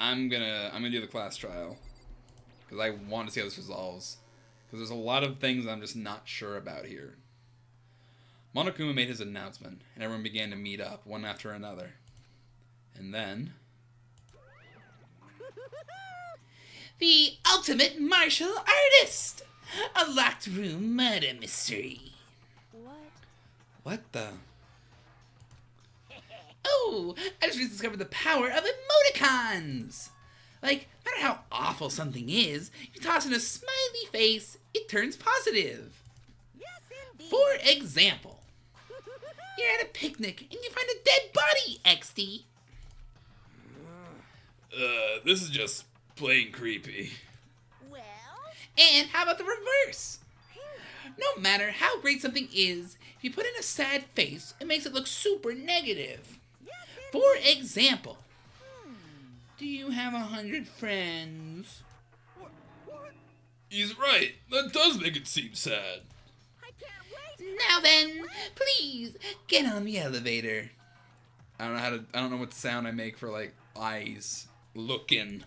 I'm gonna do the class trial because I want to see how this resolves. Because there's a lot of things I'm just not sure about here. Monokuma made his announcement, and everyone began to meet up, one after another. And then... The ultimate martial artist! A locked room murder mystery. What the... Oh, I just discovered the power of emoticons! Like, no matter how awful something is, you toss in a smiley face, it turns positive. Yes, indeed. For example, you're at a picnic and you find a dead body, XD. This is just plain creepy. Well? And how about the reverse? No matter how great something is, if you put in a sad face, it makes it look super negative. Yes, for example, do you have 100 friends? What? He's right. That does make it seem sad. I can't wait. Now then, please get on the elevator. I don't know what sound I make for like eyes looking.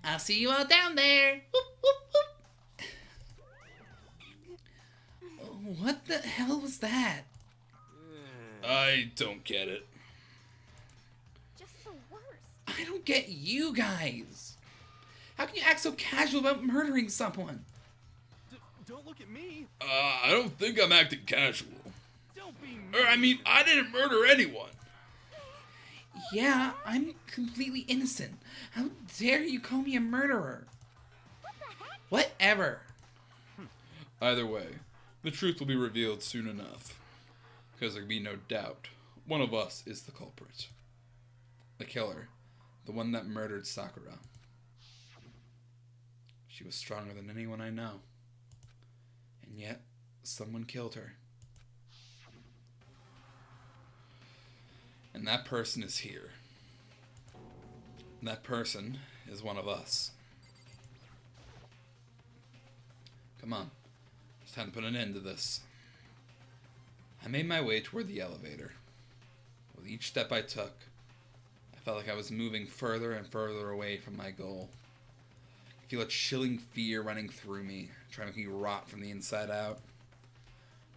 I'll see you all down there. Whoop, whoop, whoop. What the hell was that? I don't get it. I don't get you guys. How can you act so casual about murdering someone? Don't look at me. I don't think I'm acting casual. Don't be mean. I mean, I didn't murder anyone. Yeah, I'm completely innocent. How dare you call me a murderer? What the heck? Whatever. Either way, the truth will be revealed soon enough. Because there can be no doubt, one of us is the culprit. The killer. The one that murdered Sakura. She was stronger than anyone I know. And yet, someone killed her. And that person is here. That person is one of us. Come on. It's time to put an end to this. I made my way toward the elevator. With each step I took, I felt like I was moving further and further away from my goal. I feel a chilling fear running through me, trying to make me rot from the inside out.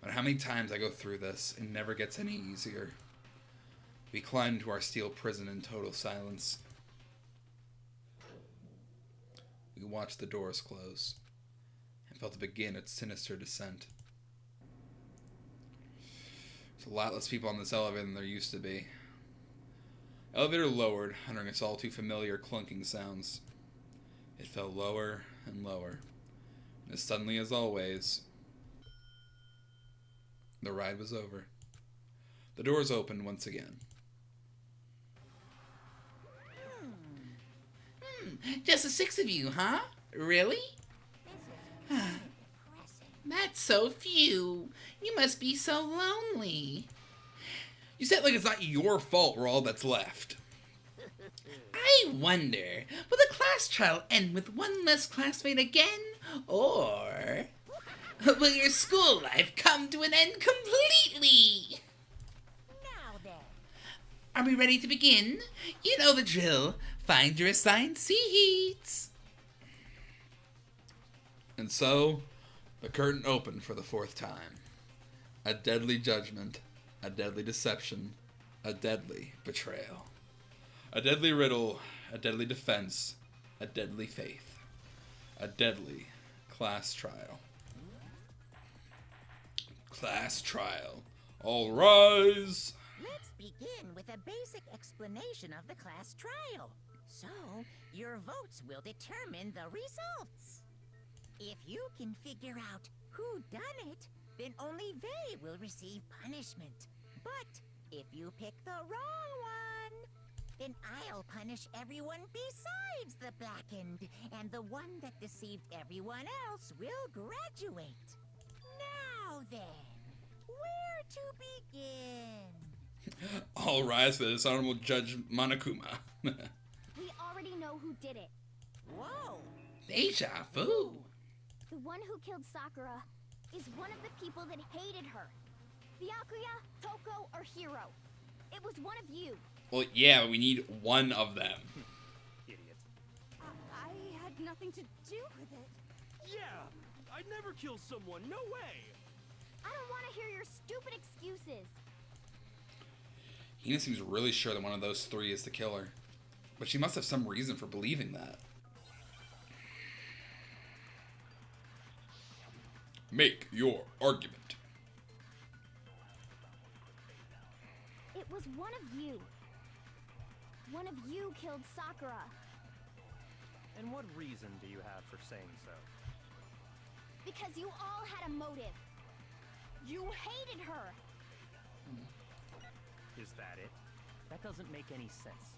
No matter how many times I go through this, it never gets any easier. We climbed into our steel prison in total silence. We watched the doors close and felt it begin its sinister descent. There's a lot less people on this elevator than there used to be. Elevator lowered, uttering its all too familiar clunking sounds. It fell lower and lower. And as suddenly as always, the ride was over. The doors opened once again. Just the 6 of you, huh? Really? That's so few. You must be so lonely. You said like it's not your fault we're all that's left. I wonder, will the class trial end with one less classmate again? Or will your school life come to an end completely? Now then. Are we ready to begin? You know the drill. Find your assigned seats. And so, the curtain opened for the 4th time. A deadly judgment, a deadly deception, a deadly betrayal. A deadly riddle, a deadly defense, a deadly faith. A deadly class trial. Class trial. All rise. Let's begin with a basic explanation of the class trial. So, your votes will determine the results. If you can figure out who done it, then only they will receive punishment. But if you pick the wrong one, then I'll punish everyone besides the blackened, and the one that deceived everyone else will graduate. Now then, where to begin? All rise for this Honorable Judge Monokuma. We already know who did it. Whoa! Deja vu. The one who killed Sakura is one of the people that hated her. Byakuya, Toko, or Hiro. It was one of you. Well, yeah, we need one of them. nothing to do with it. Yeah, I'd never kill someone, no way! I don't want to hear your stupid excuses. Hina seems really sure that one of those three is the killer. But she must have some reason for believing that. Make your argument. It was one of you. One of you killed Sakura. And what reason do you have for saying so? Because you all had a motive. You hated her. Is that it? That doesn't make any sense.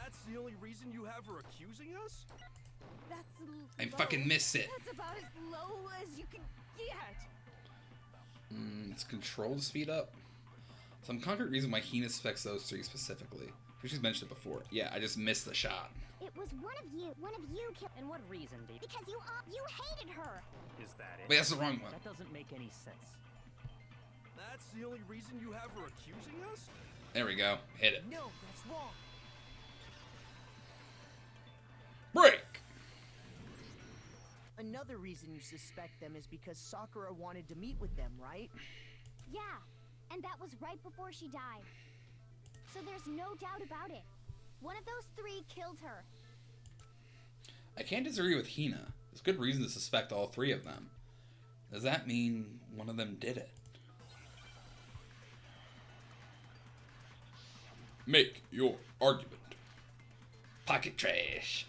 That's the only reason you have her accusing us? That's I fucking missed it. That's about as low as you can get. It's control to speed up. Some concrete reason why Hina suspects those three specifically. She's mentioned it before. Yeah, I just missed the shot. It was one of you. One of you killed. And what reason do you... Because you hated her. Is that it? Wait, that's the wrong one. That doesn't make any sense. That's the only reason you have her accusing us? There we go. Hit it. No, that's wrong. Break! Another reason you suspect them is because Sakura wanted to meet with them, right? Yeah, and that was right before she died. So there's no doubt about it. One of those three killed her. I can't disagree with Hina. There's good reason to suspect all three of them. Does that mean one of them did it? Make your argument. Pocket trash.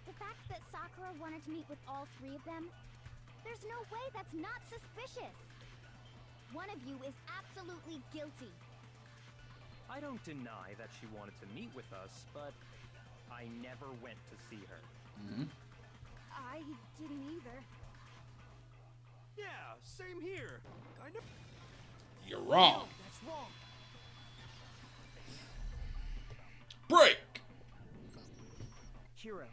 The fact that Sakura wanted to meet with all three of them, there's no way that's not suspicious. One of you is absolutely guilty. I don't deny that she wanted to meet with us, but I never went to see her. I didn't either. Yeah, same here. I never... You're wrong. No, that's wrong. Break! Hiro,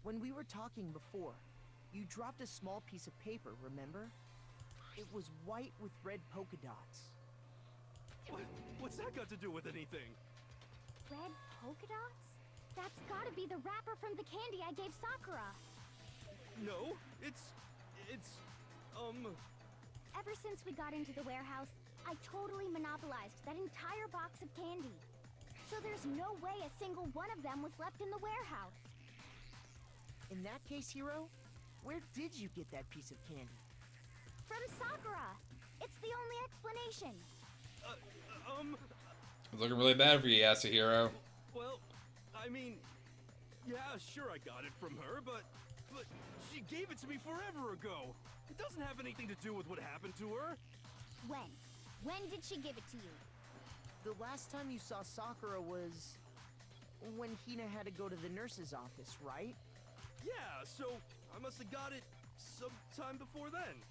when we were talking before, you dropped a small piece of paper, remember? It was white with red polka dots. What's that got to do with anything? Red polka dots? That's gotta be the wrapper from the candy I gave Sakura. No, it's... Ever since we got into the warehouse, I totally monopolized that entire box of candy. So there's no way a single one of them was left in the warehouse. In that case, Hiro, where did you get that piece of candy? From Sakura. It's the only explanation. It's looking really bad for you, Yasuhiro. Well, I mean... Yeah, sure I got it from her, but she gave it to me forever ago. It doesn't have anything to do with what happened to her. When? When did she give it to you? The last time you saw Sakura was... when Hina had to go to the nurse's office, right? Yeah, so I must have got it sometime before then.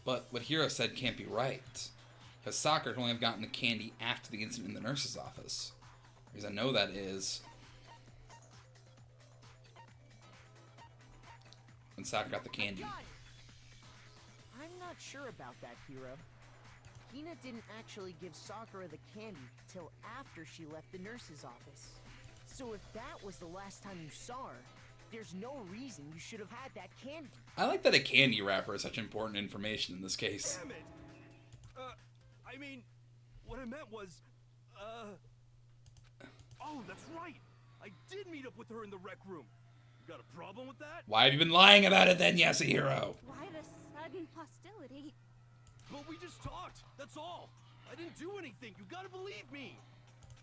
But what Hiro said can't be right. Because Sakura could only have gotten the candy after the incident in the nurse's office. Because I know that is... when Sakura got the candy. Got it. I'm not sure about that, Hiro. Hina didn't actually give Sakura the candy till after she left the nurse's office. So if that was the last time you saw her, there's no reason you should have had that candy. I like that a candy wrapper is such important information in this case. Damn it! I mean, what I meant was, oh, that's right! I did meet up with her in the rec room. You got a problem with that? Why have you been lying about it then, Yasuhiro? Why the sudden hostility? But we just talked, that's all. I didn't do anything, you gotta believe me!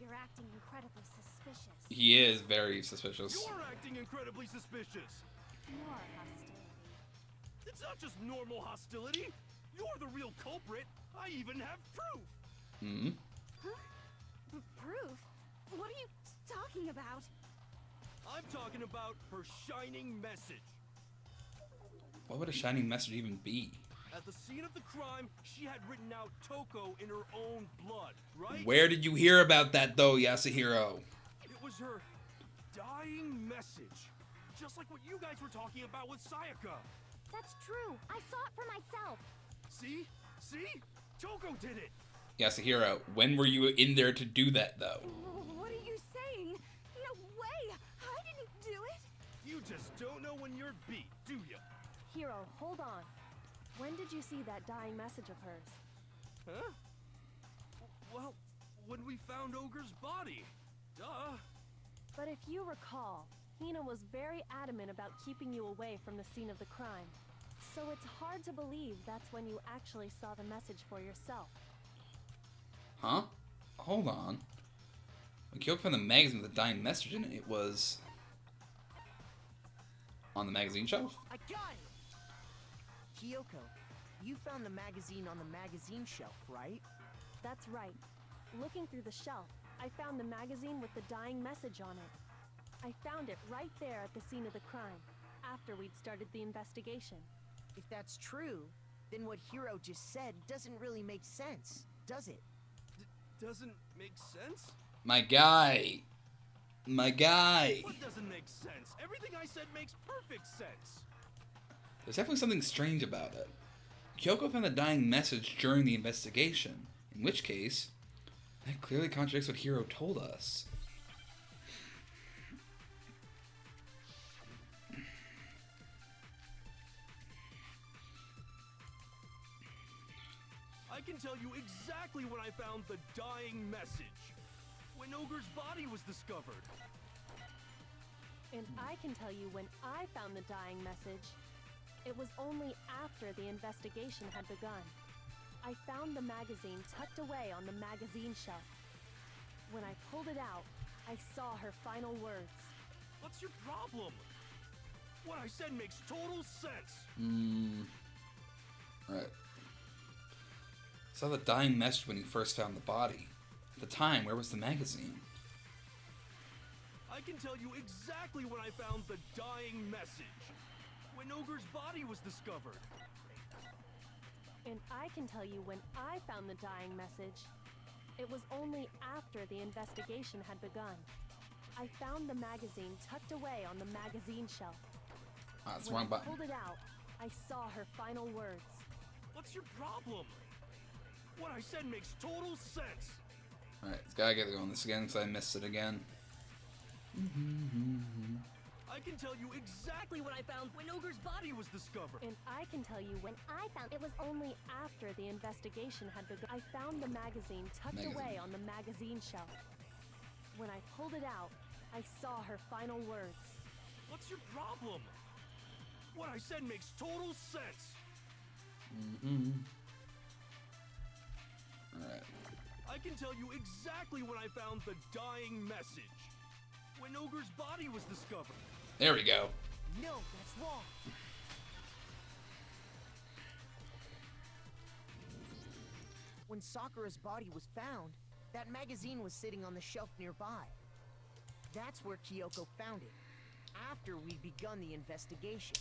You're acting incredibly suspicious. He is very suspicious. You're acting incredibly suspicious! More hostility. It's not just normal hostility! You're the real culprit! I even have proof! Huh? Proof? What are you talking about? I'm talking about her shining message. What would a shining message even be? At the scene of the crime, she had written out Toko in her own blood, right? Where did you hear about that though, Yasuhiro? It was her dying message. Just like what you guys were talking about with Sayaka. That's true. I saw it for myself. See? See? Toko did it! Yasuhiro, when were you in there to do that though? What are you saying? No You just don't know when you're beat, do ya? Hero, hold on. When did you see that dying message of hers? Huh? Well, when we found Ogre's body. Duh. But if you recall, Hina was very adamant about keeping you away from the scene of the crime. So it's hard to believe that's when you actually saw the message for yourself. Huh? Hold on. When Kyoko found the magazine with the dying message in it, it was on the magazine shelf? I got it! Kyoko, you found the magazine on the magazine shelf, right? That's right. Looking through the shelf, I found the magazine with the dying message on it. I found it right there at the scene of the crime, after we'd started the investigation. If that's true, then what Hiro just said doesn't really make sense, does it? Doesn't make sense? My guy! My guy! What doesn't make sense? Everything I said makes perfect sense. There's definitely something strange about it. Kyoko found the dying message during the investigation, in which case, that clearly contradicts what Hiro told us. I can tell you exactly when I found the dying message. When Ogre's body was discovered. And I can tell you when I found the dying message. It was only after the investigation had begun. I found the magazine tucked away on the magazine shelf. When I pulled it out, I saw her final words. What's your problem? What I said makes total sense. Right. Saw the dying message when he first found the body. At the time, where was the magazine? I can tell you exactly when I found the dying message. When Ogre's body was discovered. And I can tell you when I found the dying message. It was only after the investigation had begun. I found the magazine tucked away on the magazine shelf. Ah, that's the When wrong I button. pulled it out, I saw her final words. What's your problem? What I said makes total sense. Alright, let's gotta get on this again because I missed it again. I can tell you exactly what I found when Ogre's body was discovered. And I can tell you when I found it was only after the investigation had begun. I found the magazine tucked away on the magazine shelf. When I pulled it out, I saw her final words. What's your problem? What I said makes total sense. Alright. I can tell you exactly when I found the dying message. When Ogre's body was discovered. There we go. No, that's wrong. When Sakura's body was found, that magazine was sitting on the shelf nearby. That's where Kyoko found it, after we'd begun the investigation.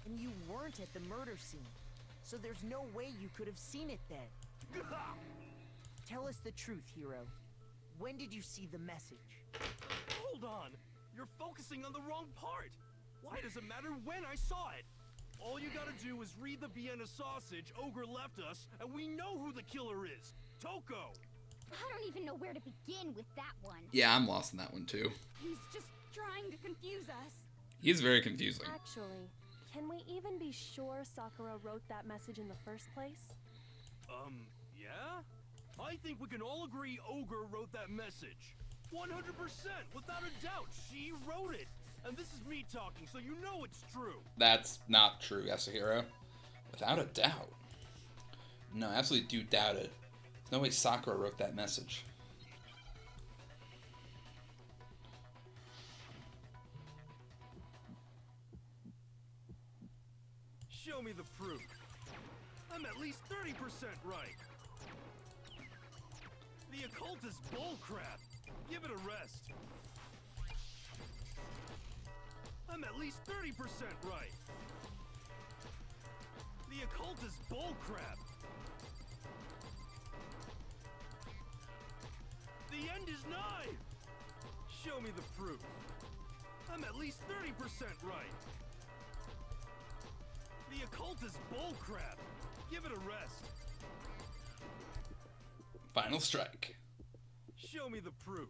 And you weren't at the murder scene, so there's no way you could have seen it then. Tell us the truth, Hiro. When did you see the message? Hold on! You're focusing on the wrong part! Why does it matter when I saw it? All you gotta do is read the Vienna sausage Ogre left us, and we know who the killer is! Toko! I don't even know where to begin with that one. Yeah, I'm lost in that one too. He's just trying to confuse us. He's very confusing. Actually, can we even be sure Sakura wrote that message in the first place? Yeah? I think we can all agree Ogre wrote that message. 100%, without a doubt, she wrote it. And this is me talking, so you know it's true. That's not true, Yasuhiro. Without a doubt. No, I absolutely do doubt it. There's no way Sakura wrote that message. Show me the proof. I'm at least 30% right. The occult is bullcrap. Give it a rest. I'm at least 30% right. The occult is bullcrap. The end is nigh. Show me the proof. I'm at least 30% right. The occult is bullcrap. Give it a rest. Final strike. Show me the proof.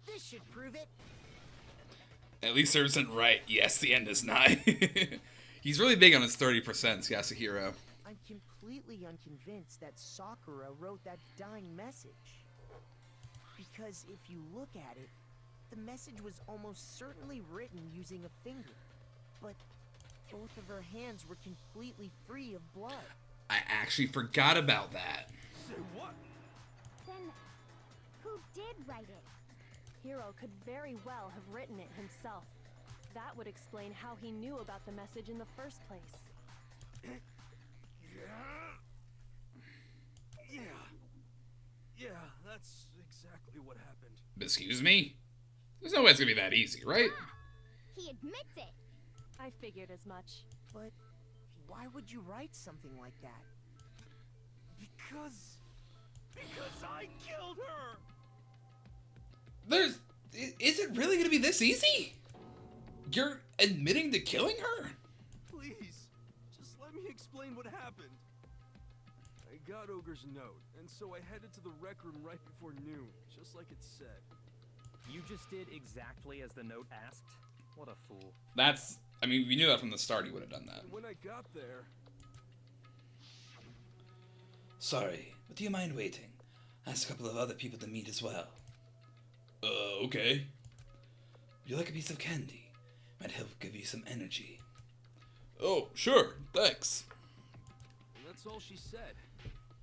This should prove it. At least there isn't right. Yes, the end is nigh. He's really big on his 30%, Yasuhiro. I'm completely unconvinced that Sakura wrote that dying message. Because if you look at it, the message was almost certainly written using a finger. But both of her hands were completely free of blood. I actually forgot about that. Say what? Then, who did write it? Hiro could very well have written it himself. That would explain how he knew about the message in the first place. Yeah, that's exactly what happened. Excuse me? There's no way it's gonna be that easy, right? He admits it. I figured as much. But why would you write something like that? Because I killed her! Is it really gonna be this easy? You're admitting to killing her? Please, just let me explain what happened. I got Ogre's note, and so I headed to the rec room right before noon, just like it said. You just did exactly as the note asked? What a fool. I mean, we knew that from the start he would have done that. And when I got there... Sorry, but do you mind waiting? I asked a couple of other people to meet as well. Okay. Would you like a piece of candy? Might help give you some energy. Oh, sure, thanks. And that's all she said.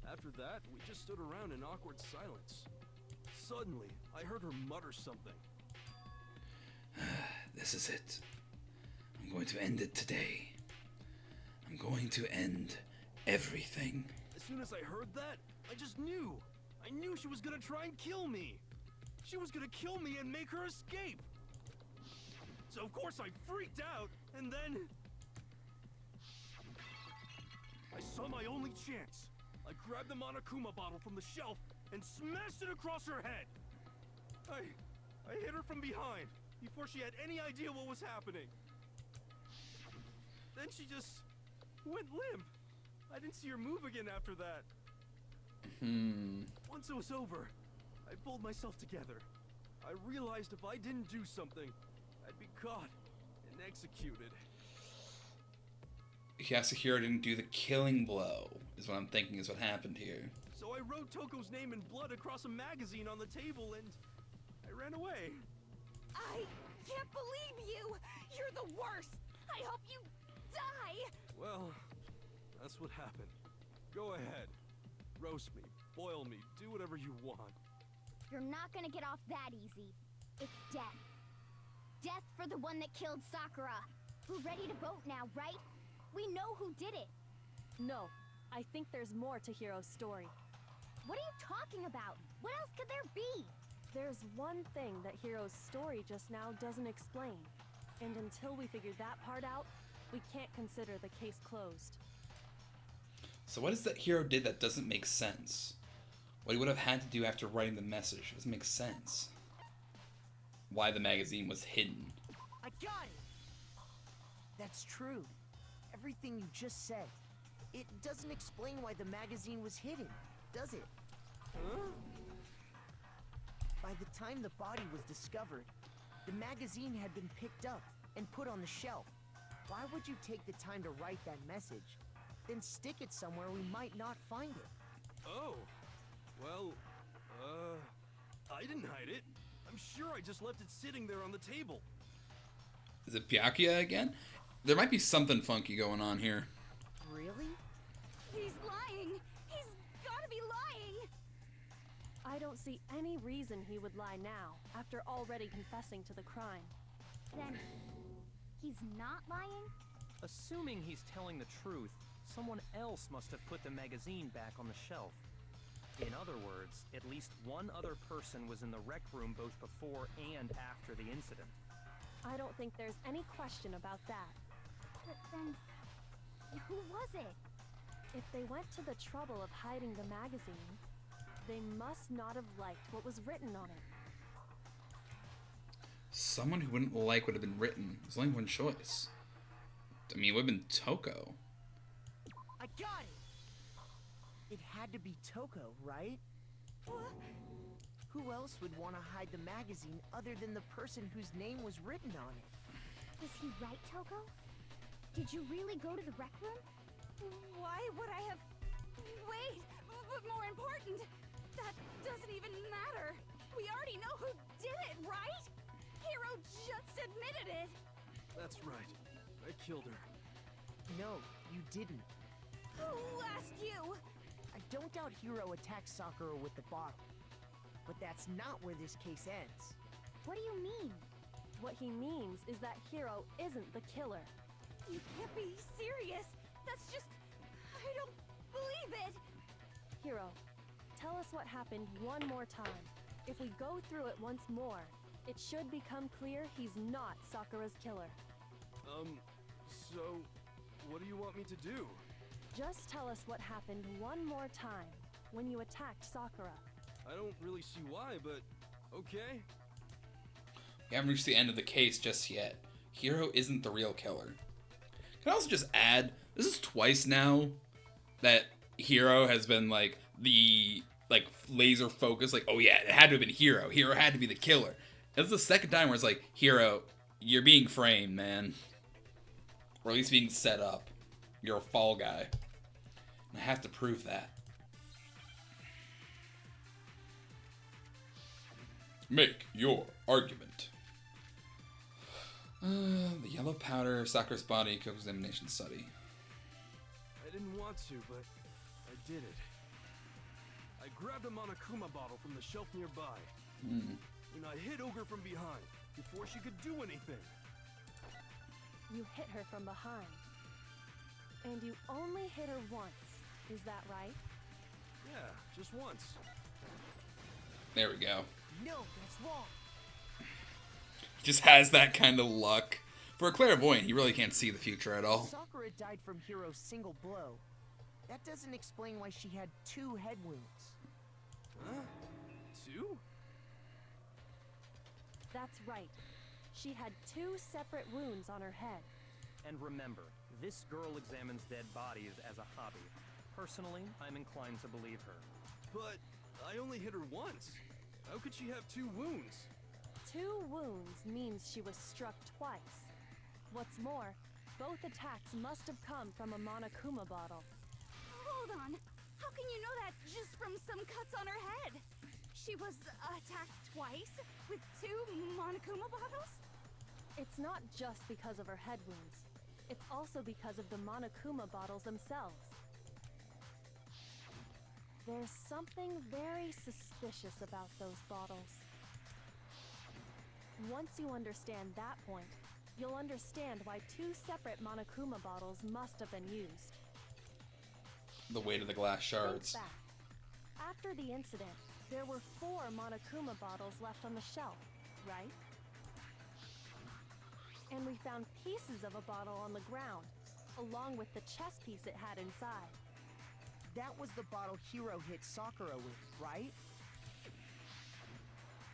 After that, we just stood around in awkward silence. Suddenly, I heard her mutter something. This is it. I'm going to end it today. I'm going to end everything. As soon as I heard that, I just knew. I knew she was gonna try and kill me. She was gonna kill me and make her escape. So of course I freaked out, and then... I saw my only chance. I grabbed the Monokuma bottle from the shelf and smashed it across her head. I hit her from behind before she had any idea what was happening. Then she just went limp. I didn't see her move again after that. Once it was over, I pulled myself together. I realized if I didn't do something, I'd be caught and executed. Yasuhiro didn't do the killing blow, is what I'm thinking is what happened here. So I wrote Toko's name in blood across a magazine on the table and I ran away. I can't believe you! You're the worst! I hope you die! Well, that's what happened. Go ahead. Roast me, boil me, do whatever you want. You're not gonna get off that easy. It's death. Death for the one that killed Sakura. We're ready to vote now, right? We know who did it. No, I think there's more to Hiro's story. What are you talking about? What else could there be? There's one thing that Hiro's story just now doesn't explain. And until we figure that part out, we can't consider the case closed. So what is that Hiro did that doesn't make sense? What he would have had to do after writing the message doesn't make sense. Why the magazine was hidden. I got it! That's true. Everything you just said. It doesn't explain why the magazine was hidden, does it? Huh? By the time the body was discovered, the magazine had been picked up and put on the shelf. Why would you take the time to write that message, then stick it somewhere we might not find it? Oh. Well, I didn't hide it. I'm sure I just left it sitting there on the table. Is it Byakuya again? There might be something funky going on here. Really? He's lying! He's gotta be lying! I don't see any reason he would lie now, after already confessing to the crime. Then, he's not lying? Assuming he's telling the truth, someone else must have put the magazine back on the shelf. In other words, at least one other person was in the rec room both before and after the incident. I don't think there's any question about that. But then, who was it? If they went to the trouble of hiding the magazine, they must not have liked what was written on it. Someone who wouldn't like what had been written. There's only one choice. I mean, it would have been Toko. I got it! It had to be Toko, right? Who else would want to hide the magazine other than the person whose name was written on it? Was he right, Toko? Did you really go to the rec room? Why would I have... Wait, but more important, that doesn't even matter. We already know who did it, right? Hero just admitted it. That's right. I killed her. No, you didn't. Who asked you? I don't doubt Hiro attacked Sakura with the bottle. But that's not where this case ends. What do you mean? What he means is that Hiro isn't the killer. You can't be serious. That's just... I don't believe it. Hiro, tell us what happened one more time. If we go through it once more, it should become clear he's not Sakura's killer. So... what do you want me to do? Just tell us what happened one more time when you attacked Sakura. I don't really see why, but... okay. We haven't reached the end of the case just yet. Hiro isn't the real killer. Can I also just add, this is twice now that Hiro has been like the laser focus, like, oh yeah, it had to have been Hiro. Hiro had to be the killer. This is the second time where it's like, Hiro, you're being framed, man. Or at least being set up. You're a fall guy. And I have to prove that. Make your argument. The yellow powder, Sakura's body, co-examination study. I didn't want to, but I did it. I grabbed a Monokuma bottle from the shelf nearby. And I hit Ogre from behind, before she could do anything. You hit her from behind. And you only hit her once. Is that right? Yeah, just once. There we go. No, that's wrong. Just has that kind of luck. For a clairvoyant, he really can't see the future at all. Sakura died from Hiro's single blow. That doesn't explain why she had 2 head wounds. Huh? 2? That's right. She had 2 separate wounds on her head. And remember, this girl examines dead bodies as a hobby. Personally, I'm inclined to believe her. But I only hit her once. How could she have 2 wounds? 2 wounds means she was struck twice. What's more, both attacks must have come from a Monokuma bottle. Hold on. How can you know that just from some cuts on her head? She was attacked twice with 2 Monokuma bottles? It's not just because of her head wounds. It's also because of the Monokuma bottles themselves. There's something very suspicious about those bottles. Once you understand that point, you'll understand why 2 separate Monokuma bottles must have been used. The weight of the glass shards. Think back. After the incident, there were 4 Monokuma bottles left on the shelf, right? And we found pieces of a bottle on the ground, along with the chess piece it had inside. That was the bottle Hiro hit Sakura with, right?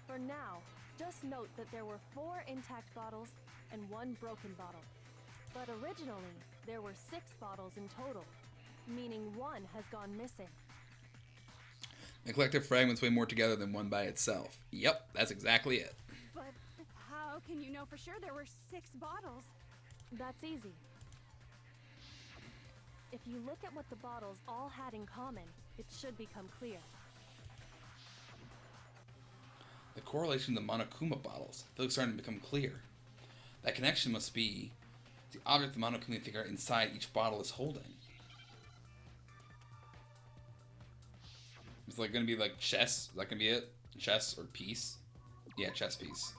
For now, just note that there were 4 intact bottles and 1 broken bottle. But originally, there were 6 bottles in total, meaning 1 has gone missing. The collective fragments weigh more together than one by itself. Yep, that's exactly it. But how can you know for sure there were 6 bottles? That's easy. If you look at what the bottles all had in common, it should become clear. The correlation to the Monokuma bottles, those starting to become clear. That connection must be the object the Monokuma figure inside each bottle is holding. It's like going to be like chess. Is that going to be it? Chess or piece? Yeah, chess piece.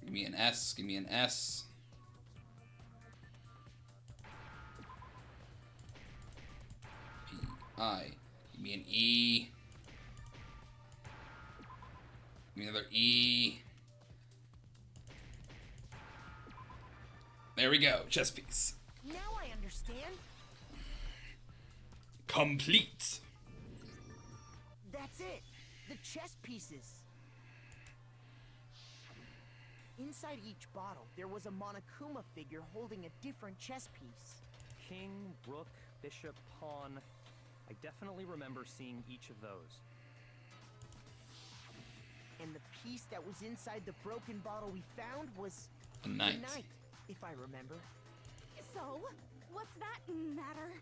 Give me an S. Give me an S. P-I. Give me an E. Give me another E. There we go. Chess piece. Now I understand. Complete. That's it. The chess pieces. Inside each bottle, there was a Monokuma figure holding a different chess piece. King, rook, bishop, pawn. I definitely remember seeing each of those. And the piece that was inside the broken bottle we found was a knight. The knight, if I remember. So, what's that matter?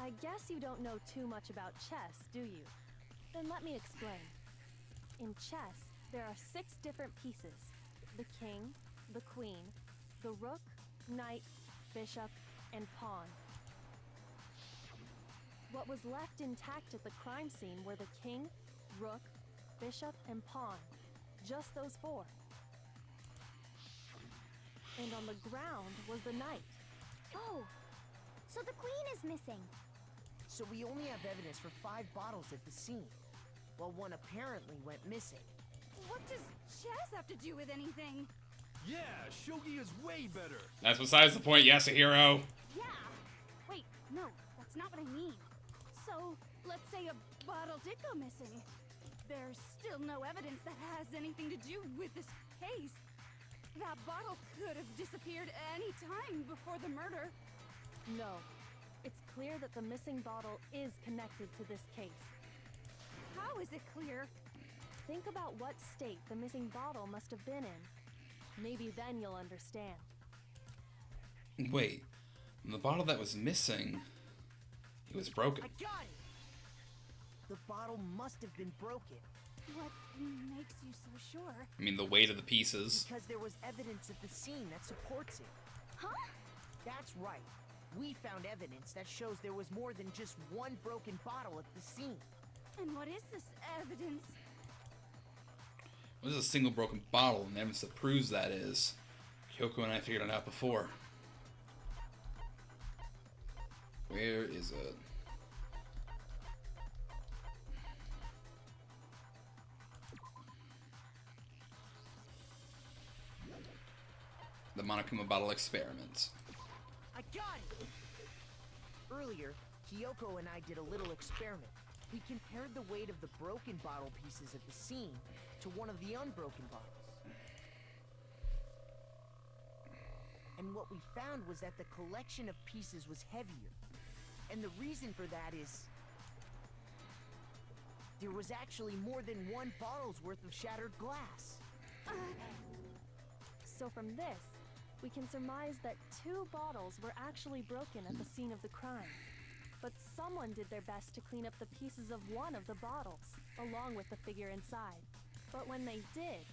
I guess you don't know too much about chess, do you? Then let me explain. In chess, there are 6 different pieces. The king, the queen, the rook, knight, bishop, and pawn. What was left intact at the crime scene were the king, rook, bishop, and pawn. Just those 4. And on the ground was the knight. Oh, so the queen is missing. So we only have evidence for 5 bottles at the scene, while one apparently went missing. What does chess have to do with anything? Yeah, shogi is way better. That's besides the point, Yasuhiro. Yeah. Wait, no, that's not what I mean. So, let's say a bottle did go missing. There's still no evidence that has anything to do with this case. That bottle could have disappeared any time before the murder. No. It's clear that the missing bottle is connected to this case. How is it clear? Think about what state the missing bottle must have been in. Maybe then you'll understand. Wait, the bottle that was missing, it was broken. I got it! The bottle must have been broken. What makes you so sure? I mean, the weight of the pieces. Because there was evidence at the scene that supports it. Huh? That's right. We found evidence that shows there was more than just one broken bottle at the scene. And what is this evidence? There's a single broken bottle, and the evidence that proves that is Kyoko and I figured it out before. Where is it? The Monokuma bottle experiment. I got it! Earlier, Kyoko and I did a little experiment. We compared the weight of the broken bottle pieces at the scene to one of the unbroken bottles. And what we found was that the collection of pieces was heavier. And the reason for that is there was actually more than one bottle's worth of shattered glass. So from this, we can surmise that 2 bottles were actually broken at the scene of the crime. But someone did their best to clean up the pieces of one of the bottles, along with the figure inside. But when they did,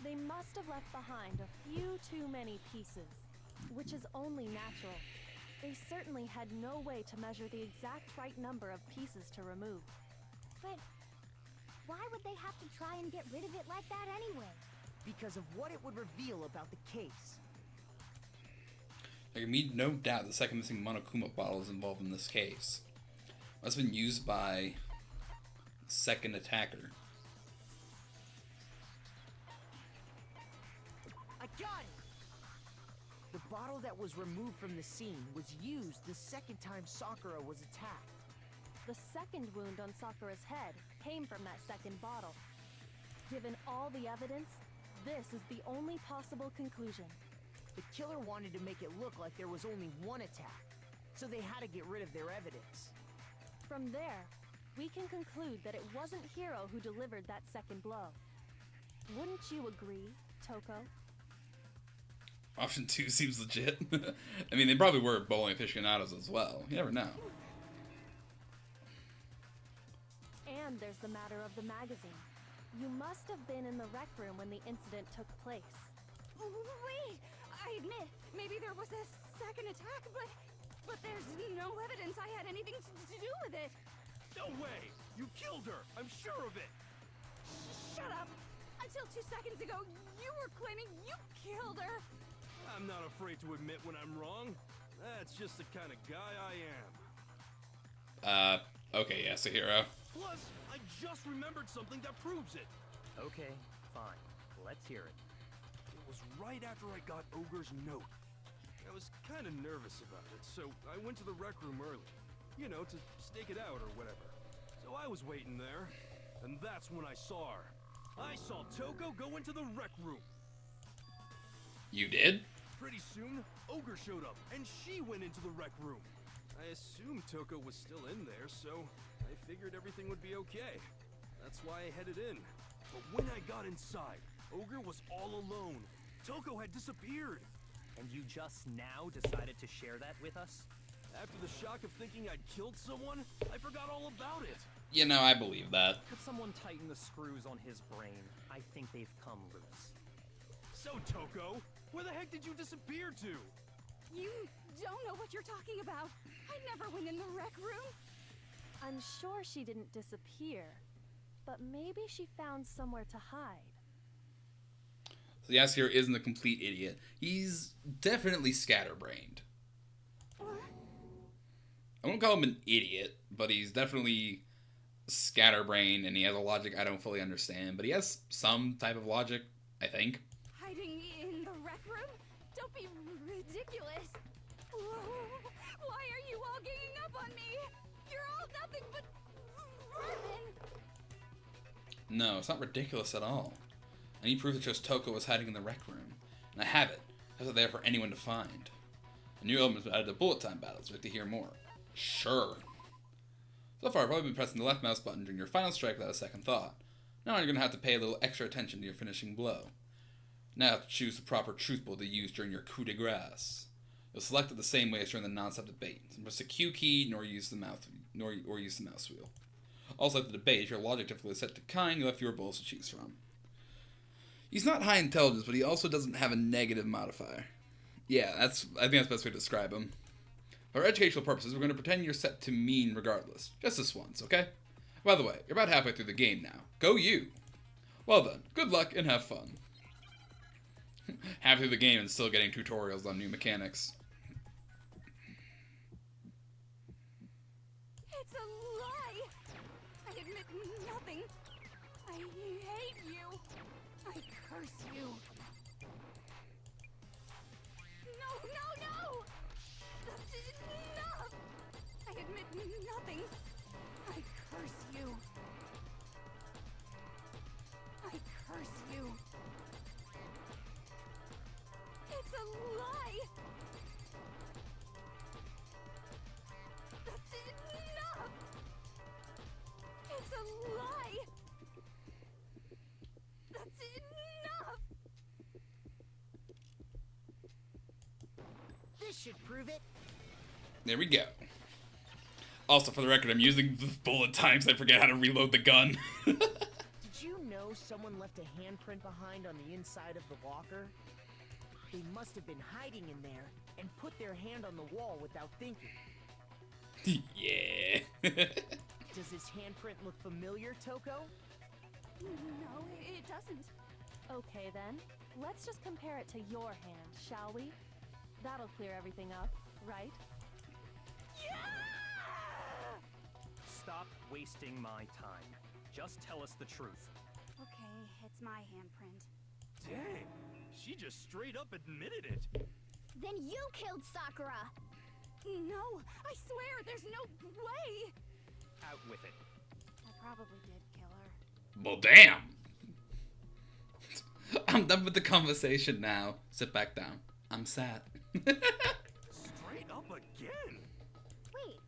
they must have left behind a few too many pieces, which is only natural. They certainly had no way to measure the exact right number of pieces to remove. But why would they have to try and get rid of it like that anyway? Because of what it would reveal about the case. There can be no doubt the second missing Monokuma bottle is involved in this case. Must have been used by the second attacker. I got it! The bottle that was removed from the scene was used the second time Sakura was attacked. The second wound on Sakura's head came from that second bottle. Given all the evidence, this is the only possible conclusion. The killer wanted to make it look like there was only one attack, so they had to get rid of their evidence. From there, we can conclude that it wasn't Hiro who delivered that second blow. Wouldn't you agree, Toko? Option 2 seems legit. I mean, they probably were bowling aficionados as well. You never know. And there's the matter of the magazine. You must have been in the rec room when the incident took place. Wait! I admit, maybe there was a second attack, but there's no evidence I had anything to do with it. No way! You killed her! I'm sure of it! Shut up! Until 2 seconds ago, you were claiming you killed her! I'm not afraid to admit when I'm wrong. That's just the kind of guy I am. Okay, Yasuhiro. Plus, I just remembered something that proves it. Okay, fine. Let's hear it. It was right after I got Ogre's note. I was kind of nervous about it, so I went to the rec room early. You know, to stake it out or whatever. So I was waiting there, and that's when I saw her. I saw Toko go into the rec room. You did? Pretty soon, Ogre showed up, and she went into the rec room. I assumed Toko was still in there, so I figured everything would be okay. That's why I headed in. But when I got inside, Ogre was all alone. Toko had disappeared. And you just now decided to share that with us? After the shock of thinking I'd killed someone, I forgot all about it. You know, I believe that. Could someone tighten the screws on his brain? I think they've come loose. So, Toko, where the heck did you disappear to? You don't know what you're talking about. I never went in the rec room. I'm sure she didn't disappear, but maybe she found somewhere to hide. So the Yasuhiro isn't a complete idiot. He's definitely scatterbrained. I won't call him an idiot, but he's definitely scatterbrained, and he has a logic I don't fully understand. But he has some type of logic, I think. Hiding in the rec room? Don't be ridiculous. Why are you all ganging up on me? You're all nothing but vermin. No, it's not ridiculous at all. Any proof that shows Toko was hiding in the rec room. And I have it. It's there for anyone to find. A new element was added to bullet time battles. Would you like to hear more? Sure. So far, I've probably been pressing the left mouse button during your final strike without a second thought. Now you're going to have to pay a little extra attention to your finishing blow. Now you have to choose the proper truth blow to use during your coup de grace. You'll select it the same way as during the non-stop debate. So press the Q key, nor use the mouse wheel. Also, like the debate, if your logic difficulty is set to kind, you'll have fewer bullets to choose from. He's not high intelligence, but he also doesn't have a negative modifier. Yeah, I think that's the best way to describe him. For educational purposes, we're going to pretend you're set to mean regardless. Just this once, okay? By the way, you're about halfway through the game now. Go you! Well then, good luck and have fun. Halfway through the game and still getting tutorials on new mechanics. It's a lie. I admit nothing. I hate you. I curse you. No! That's enough. I admit nothing. I curse you. I curse you. It's a lie. That's enough. It's a lie. That's enough. This should prove it. There we go. Also, for the record, I'm using the bullet time because I forget how to reload the gun. Did you know someone left a handprint behind on the inside of the locker? They must have been hiding in there and put their hand on the wall without thinking. Yeah. Does this handprint look familiar, Toko? No, it doesn't. Okay then, let's just compare it to your hand, shall we? That'll clear everything up, right? Yeah! Stop wasting my time. Just tell us the truth. Okay, it's my handprint. Dang, she just straight up admitted it. Then you killed Sakura! No, I swear, there's no way! Out with it. I probably did kill her. Well, damn. I'm done with the conversation now. Sit back down. I'm sad. Straight up again? Wait,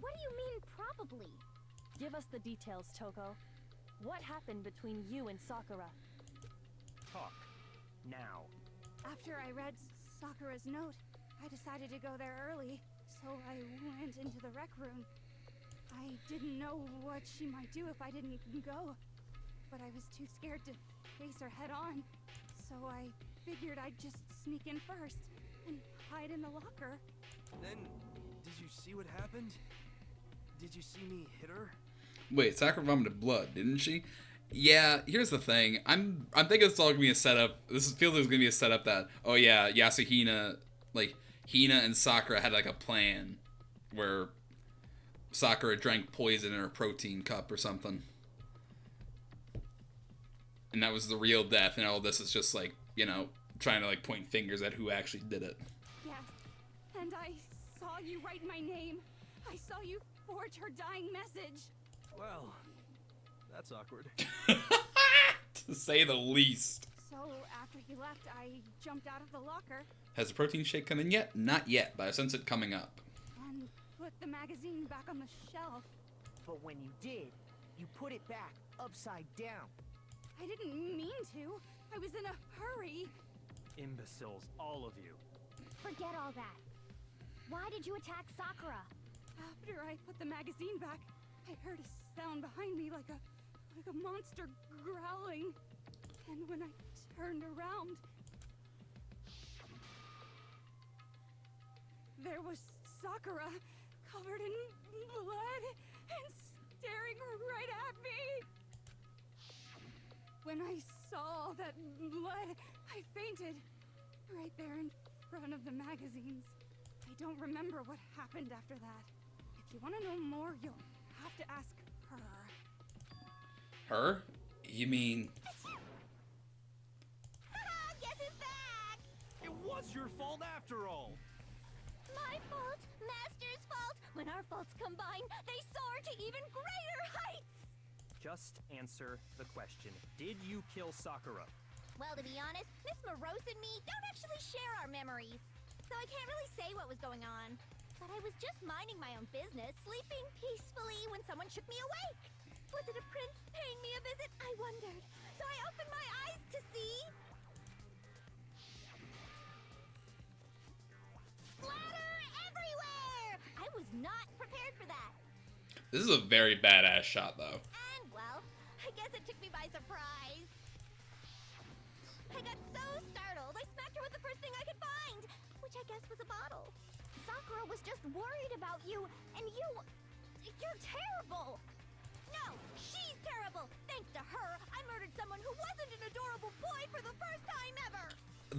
what do you mean probably? Give us the details, Toko. What happened between you and Sakura? Talk. Now. After I read Sakura's note, I decided to go there early, so I went into the rec room. I didn't know what she might do if I didn't go, but I was too scared to face her head on, so I figured I'd just sneak in first and hide in the locker. Then, did you see what happened? Did you see me hit her? Wait, Sakura vomited blood, didn't she? Yeah, here's the thing. I'm thinking it's all gonna be a setup. This feels like it's gonna be a setup that, oh yeah, Yasuhina, like, Hina and Sakura had like a plan where Sakura drank poison in her protein cup or something. And that was the real death, and all this is just like, you know, trying to like point fingers at who actually did it. Yes, and I saw you write my name. I saw you forge her dying message. Well, that's awkward. To say the least. So So after he left, I jumped out of the locker Has the protein shake come in yet? Not yet, but I sense it coming up. and put the magazine back on the shelf. But when you did, you put it back upside down. I didn't mean to. I was in a hurry. Imbeciles, all of you. Forget all that. Why did you attack Sakura? After I put the magazine back, I heard a sound behind me like a monster growling. And when I turned around, there was Sakura covered in blood and staring right at me. When I saw all that blood, I fainted right there in front of the magazines. I don't remember what happened after that. If you want to know more, you'll have to ask her. Her? You mean... Guess who's back? It was your fault after all. My fault, Master's fault. When our faults combine, they soar to even greater heights. Just answer the question. Did you kill Sakura? Well, to be honest, Miss Morose and me don't actually share our memories, so I can't really say what was going on. But I was just minding my own business, sleeping peacefully when someone shook me awake. Was it a prince paying me a visit? I wondered. So I opened my eyes to see... splatter everywhere! I was not prepared for that. This is a very badass shot, though. And, well, I guess it took me by surprise. I got so startled, I smacked her with the first thing I could find, which I guess was a bottle. Sakura was just worried about you, and you're terrible. No, she's terrible. Thanks to her, I murdered someone who wasn't an adorable boy for the first time ever.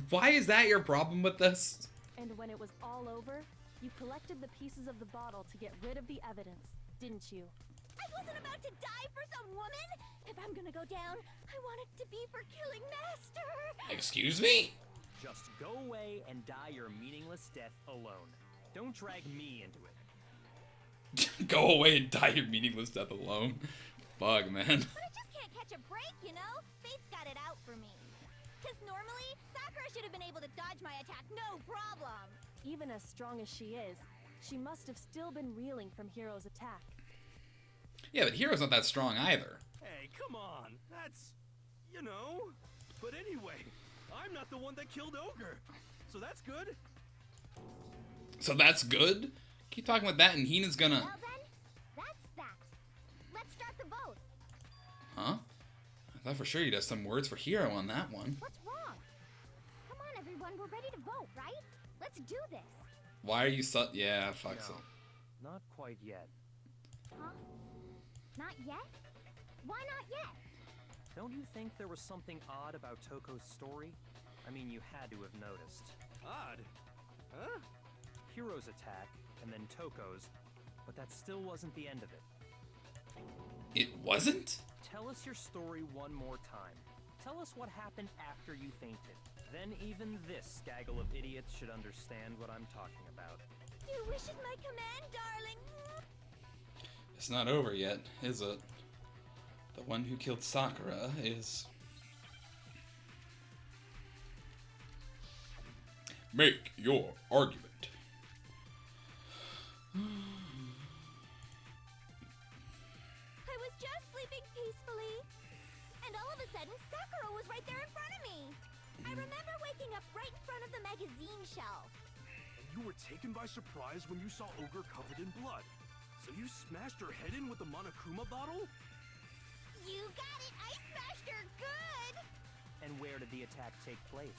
Why is that your problem with this? And when it was all over, you collected the pieces of the bottle to get rid of the evidence, didn't you? I wasn't about to die for some woman. If I'm gonna go down, I want it to be for killing Master. Excuse me? Just go away and die your meaningless death alone. Don't drag me into it. Go away and die your meaningless death alone. Fuck, man. But I just can't catch a break, you know? Fate's got it out for me. Because normally, Sakura should have been able to dodge my attack, no problem. Even as strong as she is, she must have still been reeling from Hiro's attack. Yeah, but Hero's not that strong either. Hey, come on. That's, you know. But anyway, I'm not the one that killed Ogre. So that's good. So that's good? Keep talking about that and Hina's gonna... Well then, that's that. Let's start the vote. Huh? I thought for sure you'd have some words for Hero on that one. What's wrong? Come on, everyone, we're ready to vote, right? Let's do this. Why are you so... Yeah, fuck No, so. not quite yet. Huh? Not yet? Why not yet? Don't you think there was something odd about Toko's story? I mean, you had to have noticed. Odd. Huh? Hiro's attack, and then Toko's, but that still wasn't the end of it. It wasn't? Tell us your story one more time. Tell us what happened after you fainted. Then even this gaggle of idiots should understand what I'm talking about. Your wish is my command, darling. It's not over yet, is it? The one who killed Sakura is... Make your argument. I was just sleeping peacefully, and all of a sudden, Sakura was right there in front of me. I remember waking up right in front of the magazine shelf. And you were taken by surprise when you saw Ogre covered in blood. So you smashed her head in with the Monokuma bottle? You got it! I smashed her good! And where did the attack take place?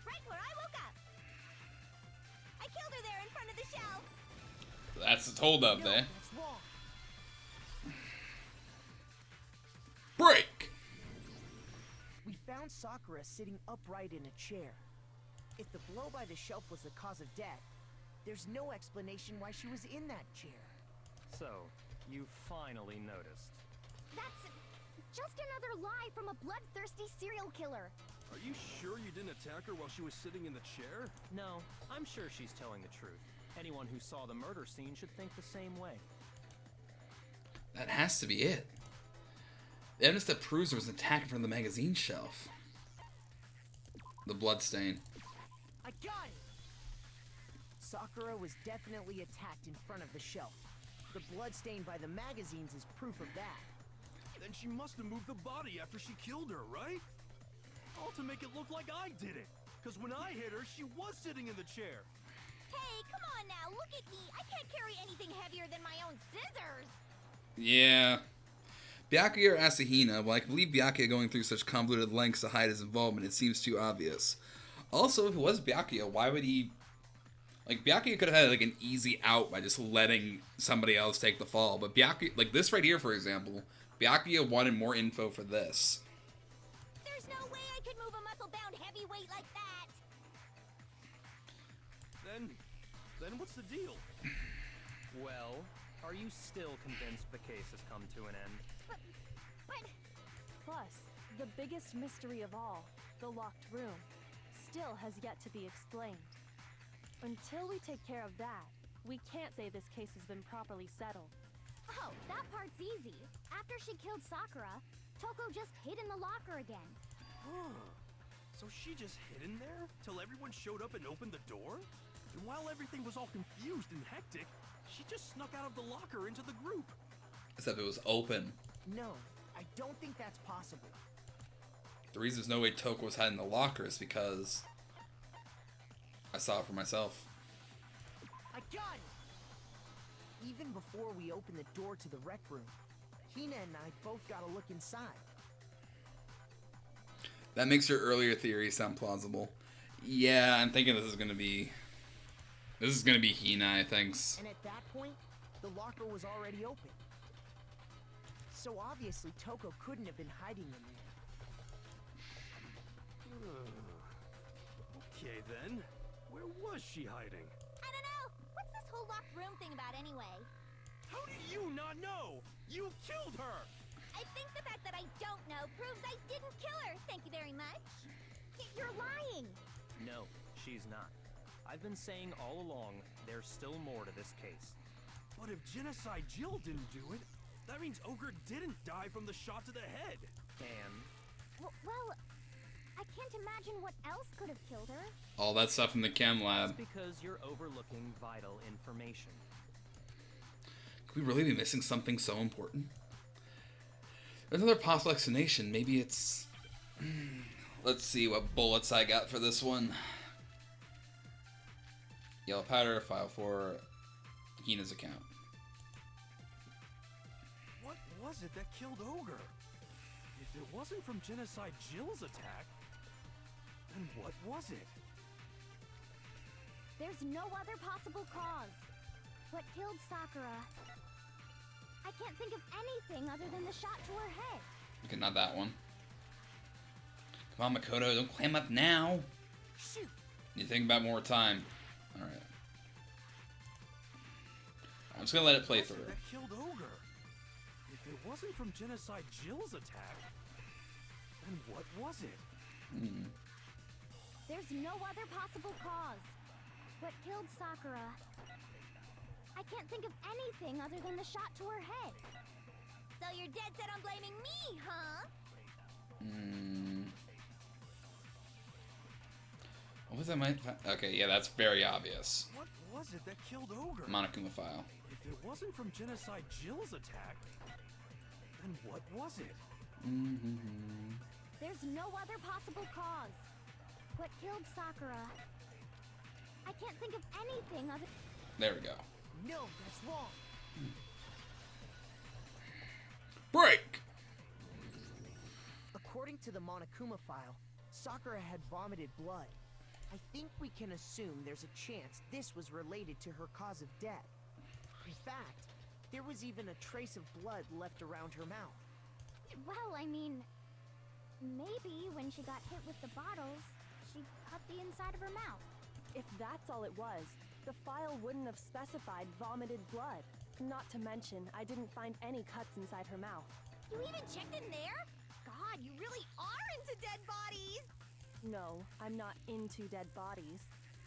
Right where I woke up. I killed her there in front of the shelf. That's the hold up No, there. that's wrong. Break! We found Sakura sitting upright in a chair. If the blow by the shelf was the cause of death, there's no explanation why she was in that chair. So, you finally noticed. That's just another lie from a bloodthirsty serial killer. Are you sure you didn't attack her while she was sitting in the chair? No, I'm sure she's telling the truth. Anyone who saw the murder scene should think the same way. That has to be it. The evidence that proves there was an attack from the magazine shelf. The blood stain. I got it! Sakura was definitely attacked in front of the shelf. The blood stain by the magazines is proof of that. Then she must have moved the body after she killed her, right? All to make it look like I did it. Because when I hit her, she was sitting in the chair. Hey, come on now, look at me. I can't carry anything heavier than my own scissors. Yeah. Byakuya or Asahina, well, I can believe Byakuya going through such convoluted lengths to hide his involvement. It seems too obvious. Also, if it was Byakuya, why would he... Like, Byakuya could have had, like, an easy out by just letting somebody else take the fall. But Byakuya... Like, this right here, for example, Byakuya wanted more info for this. There's no way I could move a muscle-bound heavyweight like that. Then what's the deal? Well, are you still convinced the case has come to an end? But... Plus, the biggest mystery of all, the locked room, still has yet to be explained. Until we take care of that, we can't say this case has been properly settled. Oh, that part's easy. After she killed Sakura, Toko just hid in the locker again. So she just hid in there till everyone showed up and opened the door? And while everything was all confused and hectic, she just snuck out of the locker into the group. Except it was open. No, I don't think that's possible. The reason there's no way Toko was hiding in the locker is because I saw it for myself. I got it! Even before we opened the door to the rec room, Hina and I both got a look inside. That makes your earlier theory sound plausible. Yeah, I'm thinking this is gonna be Hina, I think. And at that point, the locker was already open. So obviously Toko couldn't have been hiding in there. Okay then, where was she hiding? I don't know. What's this whole locked room thing about anyway? How do you not know? You killed her! I think the fact that I don't know proves I didn't kill her. Thank you very much. You're lying. No, she's not. I've been saying all along, there's still more to this case. But if Genocide Jill didn't do it, that means Ogre didn't die from the shot to the head. And Well, I can't imagine what else could have killed her. All that stuff in the chem lab. that's because you're overlooking vital information. Could we really be missing something so important? There's another possible explanation. Maybe it's... Let's see what bullets I got for this one. Yellow powder, file for Hina's account. What was it that killed Ogre? If it wasn't from Genocide Jill's attack, then what was it? There's no other possible cause. What killed Sakura? I can't think of anything other than the shot to her head. Okay, not that one. Come on, Makoto, don't clam up now. Shoot! You think about more time. Alright. I'm just gonna let it play through. That killed Ogre. If it wasn't from Genocide Jill's attack, then what was it? There's no other possible cause. What killed Sakura? I can't think of anything other than the shot to her head. So you're dead set on blaming me, huh? What was that? Okay, yeah, that's very obvious. What was it that killed Ogre? Monokuma file. If it wasn't from Genocide Jill's attack, then what was it? There's no other possible cause. What killed Sakura? I can't think of anything other... There we go. No, that's wrong. Break! According to the Monokuma file, Sakura had vomited blood. I think we can assume there's a chance this was related to her cause of death. In fact, there was even a trace of blood left around her mouth. Well, I mean... Maybe when she got hit with the bottles, she cut the inside of her mouth. If that's all it was, the file wouldn't have specified vomited blood. Not to mention, I didn't find any cuts inside her mouth. You even checked in there? God, you really are into dead bodies! No, I'm not into dead bodies.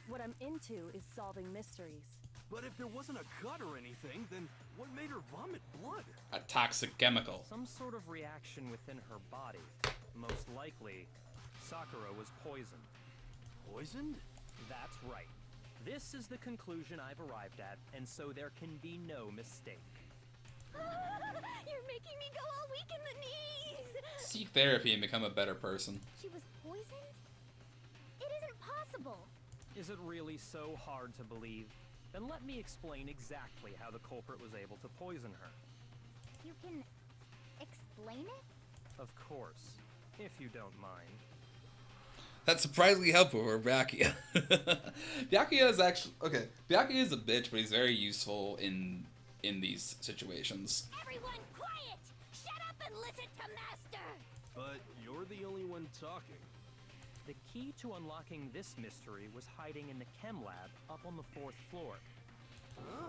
What I'm into is solving mysteries. But if there wasn't a cut or anything, then what made her vomit blood? A toxic chemical. Some sort of reaction within her body. Most likely, Sakura was poisoned. poisoned? That's right. This is the conclusion I've arrived at, and so there can be no mistake. You're making me go all weak in the knees! Seek therapy and become a better person. She was poisoned? It isn't possible. Is it really so hard to believe? Then let me explain exactly how the culprit was able to poison her. You can explain it? Of course, if you don't mind. That's surprisingly helpful for Byakuya. Byakuya is actually... Okay, Byakuya is a bitch, but he's very useful in these situations. Everyone quiet! Shut up and listen to Master! But you're the only one talking. The key to unlocking this mystery was hiding in the chem lab up on the 4th floor. Huh?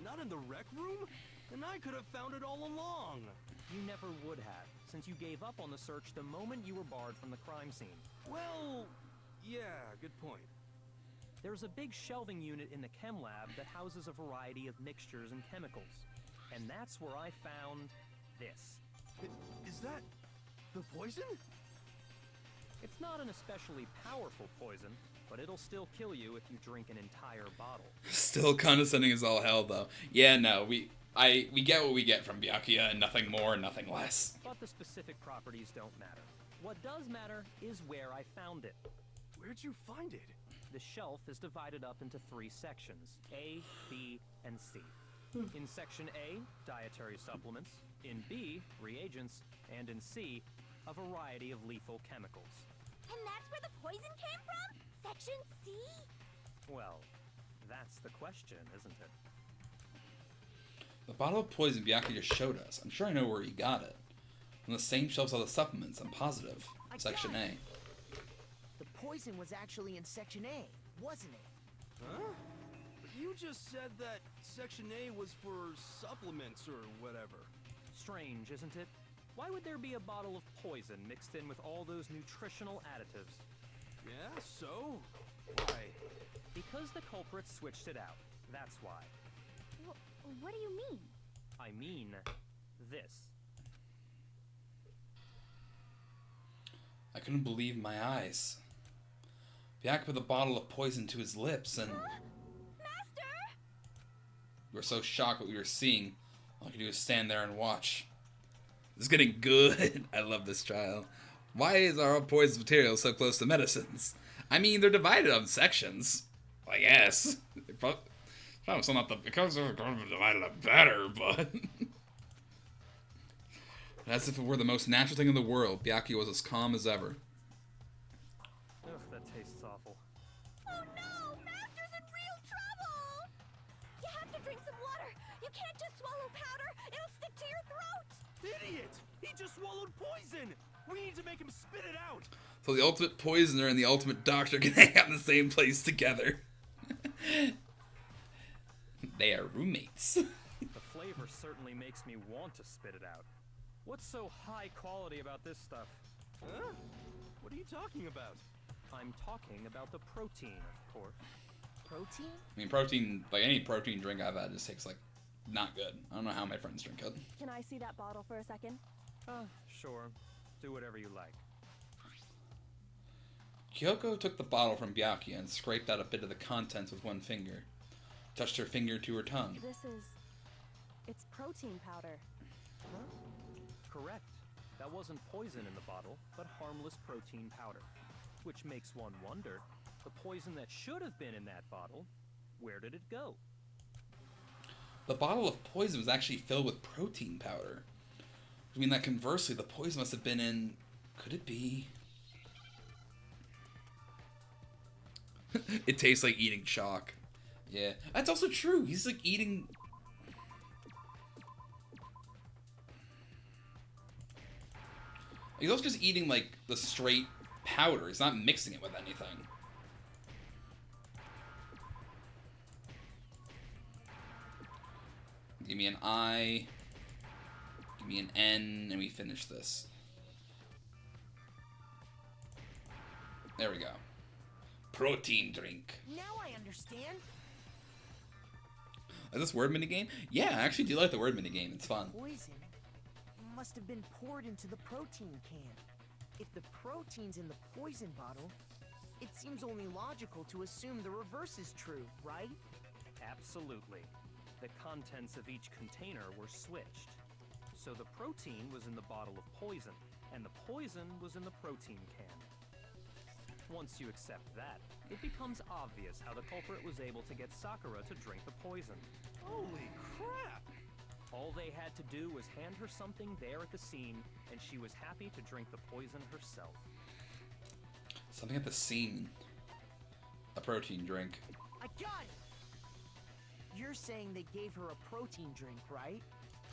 Not in the rec room? And I could have found it all along. You never would have, since you gave up on the search the moment you were barred from the crime scene. Well, yeah, good point. There's a big shelving unit in the chem lab that houses a variety of mixtures and chemicals. And that's where I found this. Is that the poison? It's not an especially powerful poison, but it'll still kill you if you drink an entire bottle. Still condescending as all hell, though. Yeah, no, we get what we get from Byakuya, and nothing more, nothing less. But the specific properties don't matter. What does matter is where I found it. Where'd you find it? The shelf is divided up into 3 sections, A, B, and C. In Section A, dietary supplements. In B, reagents. And in C, a variety of lethal chemicals. And that's where the poison came from? Section C? Well, that's the question, isn't it? The bottle of poison Byakuya showed us. I'm sure I know where he got it. On the same shelves all the supplements, I'm positive. Section A. The poison was actually in Section A, wasn't it? Huh? You just said that Section A was for supplements or whatever. Strange, isn't it? Why would there be a bottle of poison mixed in with all those nutritional additives? Yeah, so? Why? Because the culprit switched it out. That's why. What do you mean? I mean, this. I couldn't believe my eyes. Byakuya put the bottle of poison to his lips, and Master! we were so shocked what we were seeing. All I could do was stand there and watch. This is getting good. I love this trial. Why is our poison material so close to medicines? I mean, they're divided on sections. I guess. Probably still not the... Because they're divided up better, but... As if it were the most natural thing in the world, Byakuya was as calm as ever. Ugh, that tastes awful. Oh no! Master's in real trouble! You have to drink some water! You can't just swallow powder! It'll stick to your throat! Idiot! He just swallowed poison! We need to make him spit it out! So the ultimate poisoner and the ultimate doctor can hang out in the same place together. They are roommates. The flavor certainly makes me want to spit it out. What's so high quality about this stuff? Huh? What are you talking about? I'm talking about the protein, of course. Protein? I mean, protein, like any protein drink I've had just tastes like not good. I don't know how my friends drink it. Can I see that bottle for a second? Sure. Do whatever you like. Kyoko took the bottle from Byakuya and scraped out a bit of the contents with one finger. Touched her finger to her tongue. It's protein powder. Huh? Correct. That wasn't poison in the bottle, but harmless protein powder. Which makes one wonder, the poison that should have been in that bottle, where did it go? The bottle of poison was actually filled with protein powder. I mean that conversely, the poison must have been in... Could it be... It tastes like eating chalk. Yeah, that's also true. He's like eating... He's also just eating like the straight powder. He's not mixing it with anything. Give me an I. Give me an N, and we finish this. There we go. Protein drink. Now I understand. Is this word minigame? Yeah, I actually do like the word minigame. It's fun. Poison must have been poured into the protein can. If the protein's in the poison bottle, It seems only logical to assume the reverse is true, right? Absolutely. The contents of each container were switched. So the protein was in the bottle of poison, and the poison was in the protein can. Once you accept that, it becomes obvious how the culprit was able to get Sakura to drink the poison. Holy crap! All they had to do was hand her something there at the scene, and she was happy to drink the poison herself. Something at the scene. A protein drink. I got it! You're saying they gave her a protein drink, right?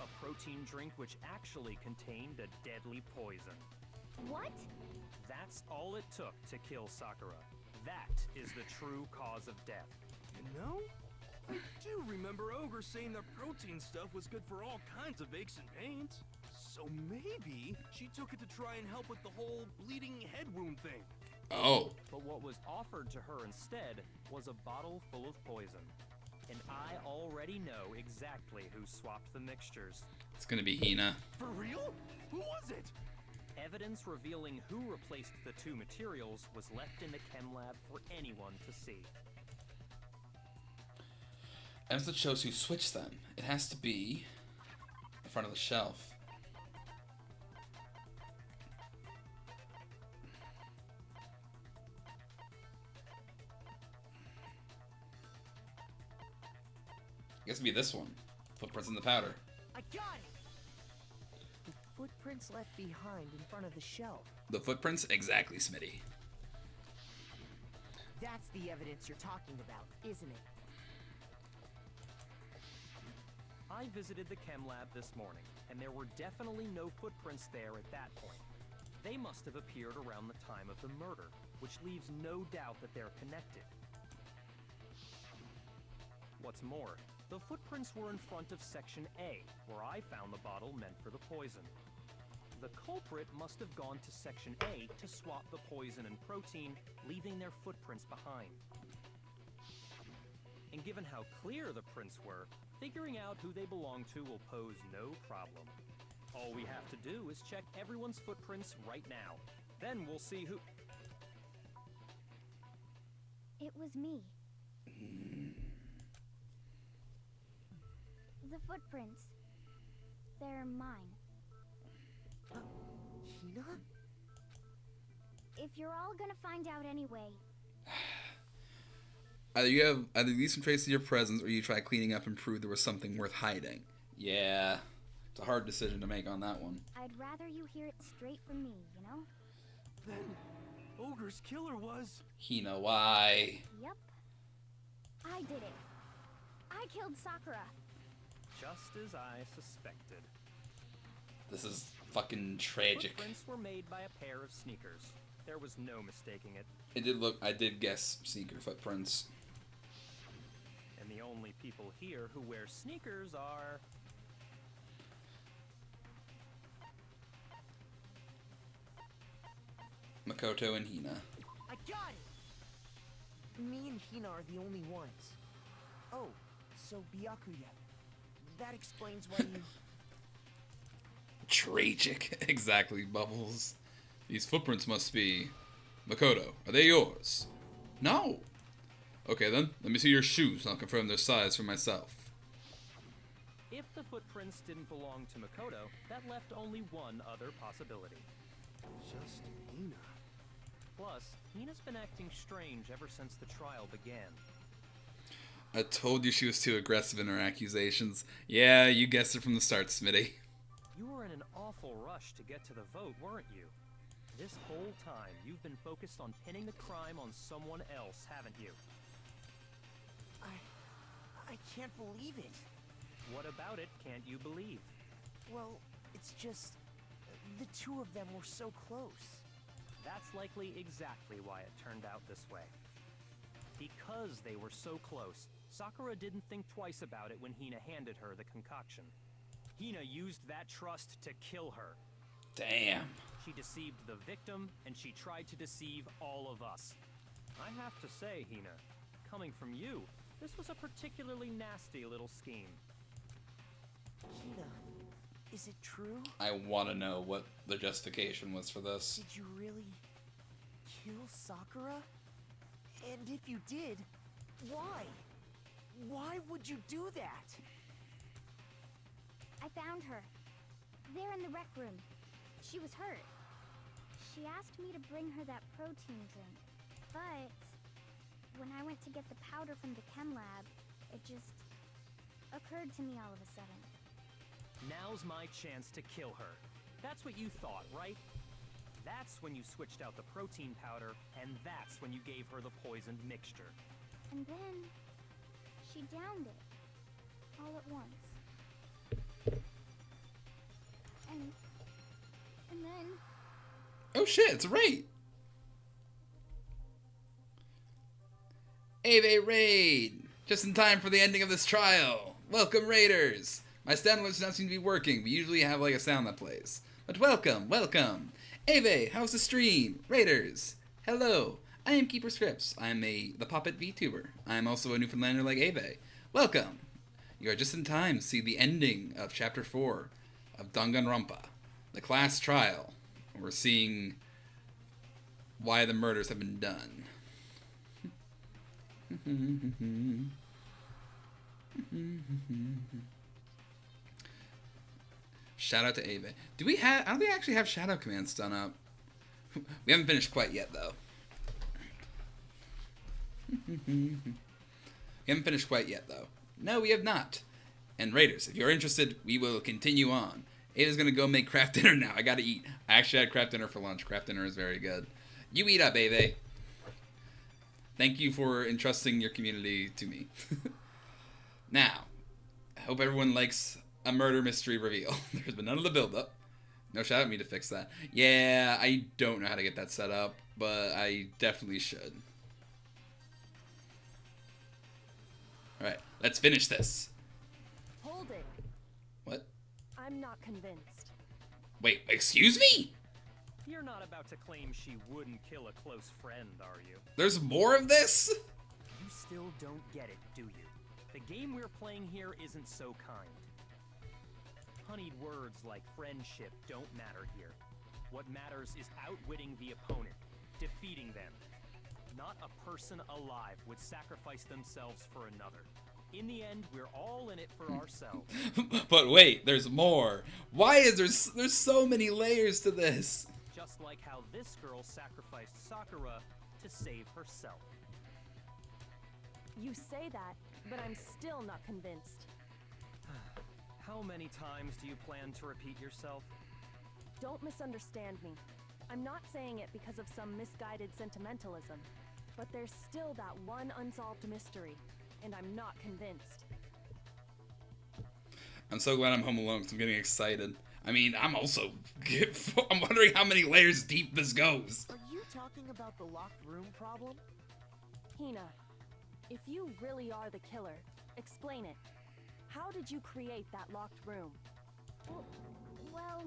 A protein drink which actually contained a deadly poison. What? That's all it took to kill Sakura. That is the true cause of death. You know, I do remember Ogre saying that protein stuff was good for all kinds of aches and pains. So maybe she took it to try and help with the whole bleeding head wound thing. Oh. But what was offered to her instead was a bottle full of poison. And I already know exactly who swapped the mixtures. It's gonna be Hina. For real? Who was it? Evidence revealing who replaced the two materials was left in the chem lab for anyone to see. Evidence that shows who switched them. It has to be in front of the shelf. I guess it'd be this one. Footprints in the powder. I got it! The footprints left behind in front of the shelf. The footprints? Exactly, Smitty. That's the evidence you're talking about, isn't it? I visited the chem lab this morning, and there were definitely no footprints there at that point. They must have appeared around the time of the murder, which leaves no doubt that they're connected. What's more, the footprints were in front of Section A, where I found the bottle meant for the poison. The culprit must have gone to Section A to swap the poison and protein, leaving their footprints behind. And given how clear the prints were, figuring out who they belong to will pose no problem. All we have to do is check everyone's footprints right now. Then we'll see who... It was me. The footprints. They're mine. Hina? If you're all gonna find out anyway. Either leave some trace of your presence, or you try cleaning up and prove there was something worth hiding. Yeah, it's a hard decision to make on that one. I'd rather you hear it straight from me, you know? Then Ogre's killer was... Hina, why? Yep. I did it. I killed Sakura. Just as I suspected. This is fucking tragic. Footprints were made by a pair of sneakers. There was no mistaking it. It did look... I did guess sneaker footprints. And the only people here who wear sneakers are... Makoto and Hina. I got it! Me and Hina are the only ones. Oh, so Byakuya. That explains why you... Tragic. Exactly, Bubbles. These footprints must be... Makoto, are they yours? No. Okay then, let me see your shoes and I'll confirm their size for myself. If the footprints didn't belong to Makoto, that left only one other possibility. Just Hina. Plus, Hina's been acting strange ever since the trial began. I told you she was too aggressive in her accusations. Yeah, you guessed it from the start, Smitty. You were in an awful rush to get to the vote, weren't you? This whole time, you've been focused on pinning the crime on someone else, haven't you? I can't believe it. What about it can't you believe? Well, it's just... the two of them were so close. That's likely exactly why it turned out this way. Because they were so close, Sakura didn't think twice about it when Hina handed her the concoction. Hina used that trust to kill her. Damn. She deceived the victim, and she tried to deceive all of us. I have to say, Hina, coming from you, this was a particularly nasty little scheme. Hina, is it true? I want to know what the justification was for this. Did you really kill Sakura? And if you did, why? Why would you do that? I found her. There in the rec room. She was hurt. She asked me to bring her that protein drink. But when I went to get the powder from the chem lab, it just occurred to me all of a sudden. Now's my chance to kill her. That's what you thought, right? That's when you switched out the protein powder, and that's when you gave her the poisoned mixture. And then she downed it all at once. And then... Oh shit, it's right! Ave raid! Just in time for the ending of this trial. Welcome, raiders! My sound does not seem to be working. We usually have like a sound that plays. But welcome, welcome! Ave, how's the stream? Raiders! Hello! I am Keeper Scripts. I am the Puppet VTuber. I am also a Newfoundlander like Ave. Welcome! You are just in time to see the ending of Chapter 4 of Danganronpa, the class trial. We're seeing why the murders have been done. Shout out to Ava. Do we have? I don't think I actually have shadow commands done up. We haven't finished quite yet, though. No, we have not. And Raiders, if you're interested, we will continue on. Ava's gonna go make craft dinner now. I gotta eat. I actually had craft dinner for lunch. Craft dinner is very good. You eat up, Ava. Thank you for entrusting your community to me. Now, I hope everyone likes a murder mystery reveal. There's been none of the build-up. No shout at me to fix that. Yeah, I don't know how to get that set up, but I definitely should. Alright, let's finish this. Hold it. What? I'm not convinced. Wait, excuse me? You're not about to claim she wouldn't kill a close friend, are you? There's more of this? You still don't get it, do you? The game we're playing here isn't so kind. Honeyed words like friendship don't matter here. What matters is outwitting the opponent, defeating them. Not a person alive would sacrifice themselves for another. In the end, we're all in it for ourselves. But wait, there's more. Why is there's so many layers to this? Just like how this girl sacrificed Sakura to save herself. You say that, but I'm still not convinced. How many times do you plan to repeat yourself? Don't misunderstand me. I'm not saying it because of some misguided sentimentalism, but there's still that one unsolved mystery, and I'm not convinced. I'm so glad I'm home alone because I'm getting excited. I mean, I'm wondering how many layers deep this goes. Are you talking about the locked room problem? Hina, if you really are the killer, explain it. How did you create that locked room? Well,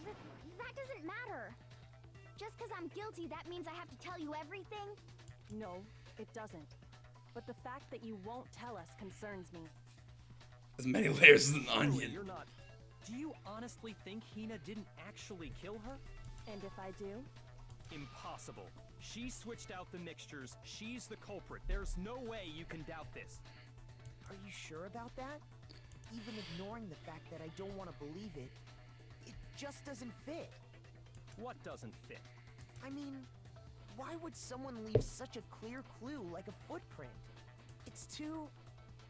that doesn't matter. Just because I'm guilty, that means I have to tell you everything? No, it doesn't. But the fact that you won't tell us concerns me. As many layers as an Surely onion. you're not. Do you honestly think Hina didn't actually kill her? And if I do? Impossible. She switched out the mixtures. She's the culprit. There's no way you can doubt this. Are you sure about that? Even ignoring the fact that I don't want to believe it, it just doesn't fit. What doesn't fit? I mean, why would someone leave such a clear clue like a footprint? It's too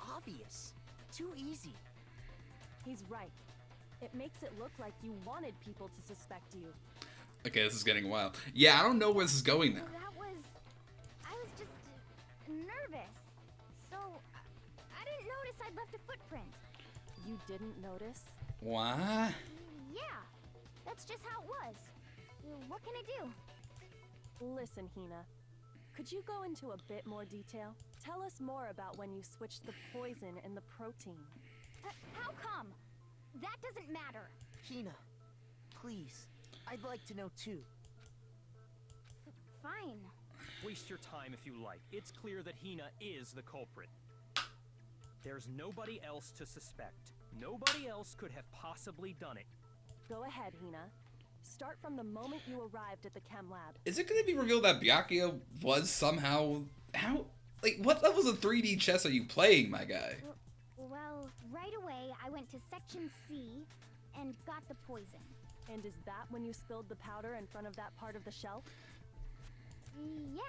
obvious, too easy. He's right. It makes it look like you wanted people to suspect you. Okay, this is getting wild. Yeah, I don't know where this is going now. I was just nervous. So, I didn't notice I'd left a footprint. You didn't notice? What? Yeah, that's just how it was. What can I do? Listen, Hina. Could you go into a bit more detail? Tell us more about when you switched the poison and the protein. How come? That doesn't matter. Hina, please. I'd like to know too. Fine. Waste your time if you like. It's clear that Hina is the culprit. There's nobody else to suspect. Nobody else could have possibly done it. Go ahead, Hina. Start from the moment you arrived at the chem lab. Is it going to be revealed that Byakuya was somehow... How... Like, what levels of 3D chess are you playing, my guy? Well, right away I went to Section C and got the poison. And is that when you spilled the powder in front of that part of the shelf? Yeah.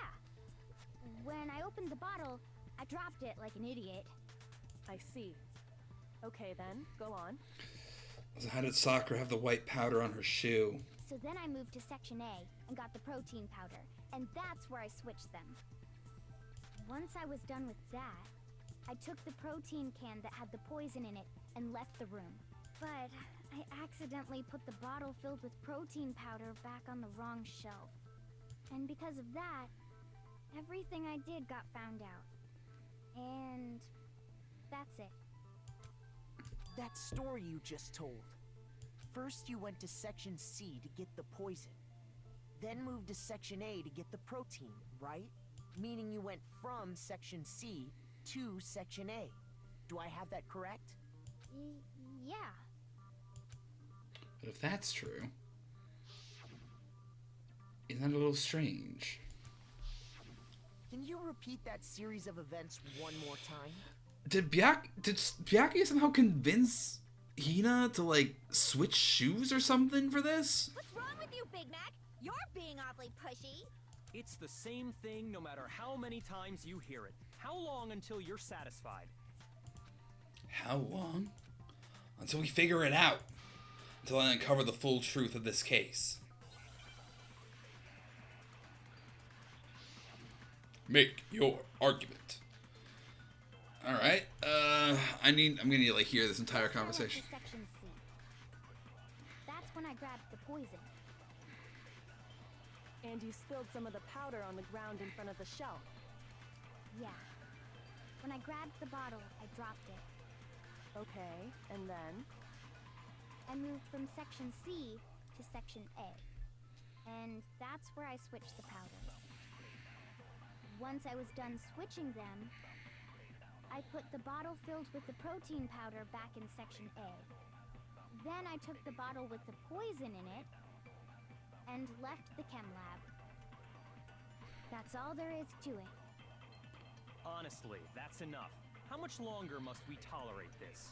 When I opened the bottle, I dropped it like an idiot. I see. Okay then, go on. So how did Sakura have the white powder on her shoe? So then I moved to Section A and got the protein powder, and that's where I switched them. Once I was done with that, I took the protein can that had the poison in it and left the room. But I accidentally put the bottle filled with protein powder back on the wrong shelf. And because of that, everything I did got found out. And that's it. That story you just told. First you went to Section C to get the poison. Then moved to Section A to get the protein, right? Meaning you went from Section C to Section A. Do I have that correct? Yeah. But if that's true, isn't that a little strange? Can you repeat that series of events one more time? Did Byakuya somehow convince Hina to, like, switch shoes or something for this? What's wrong with you, Big Mac? You're being awfully pushy. It's the same thing no matter how many times you hear it. How long until you're satisfied? How long? Until we figure it out. Until I uncover the full truth of this case. Make your argument. Alright, I'm gonna need to, like, hear this entire conversation. I went to Section C. That's when I grabbed the poison. And you spilled some of the powder on the ground in front of the shelf. Yeah. When I grabbed the bottle, I dropped it. Okay, and then? I moved from Section C to Section A. And that's where I switched the powders. Once I was done switching them, I put the bottle filled with the protein powder back in Section A. Then I took the bottle with the poison in it and left the chem lab. That's all there is to it. Honestly, that's enough. How much longer must we tolerate this?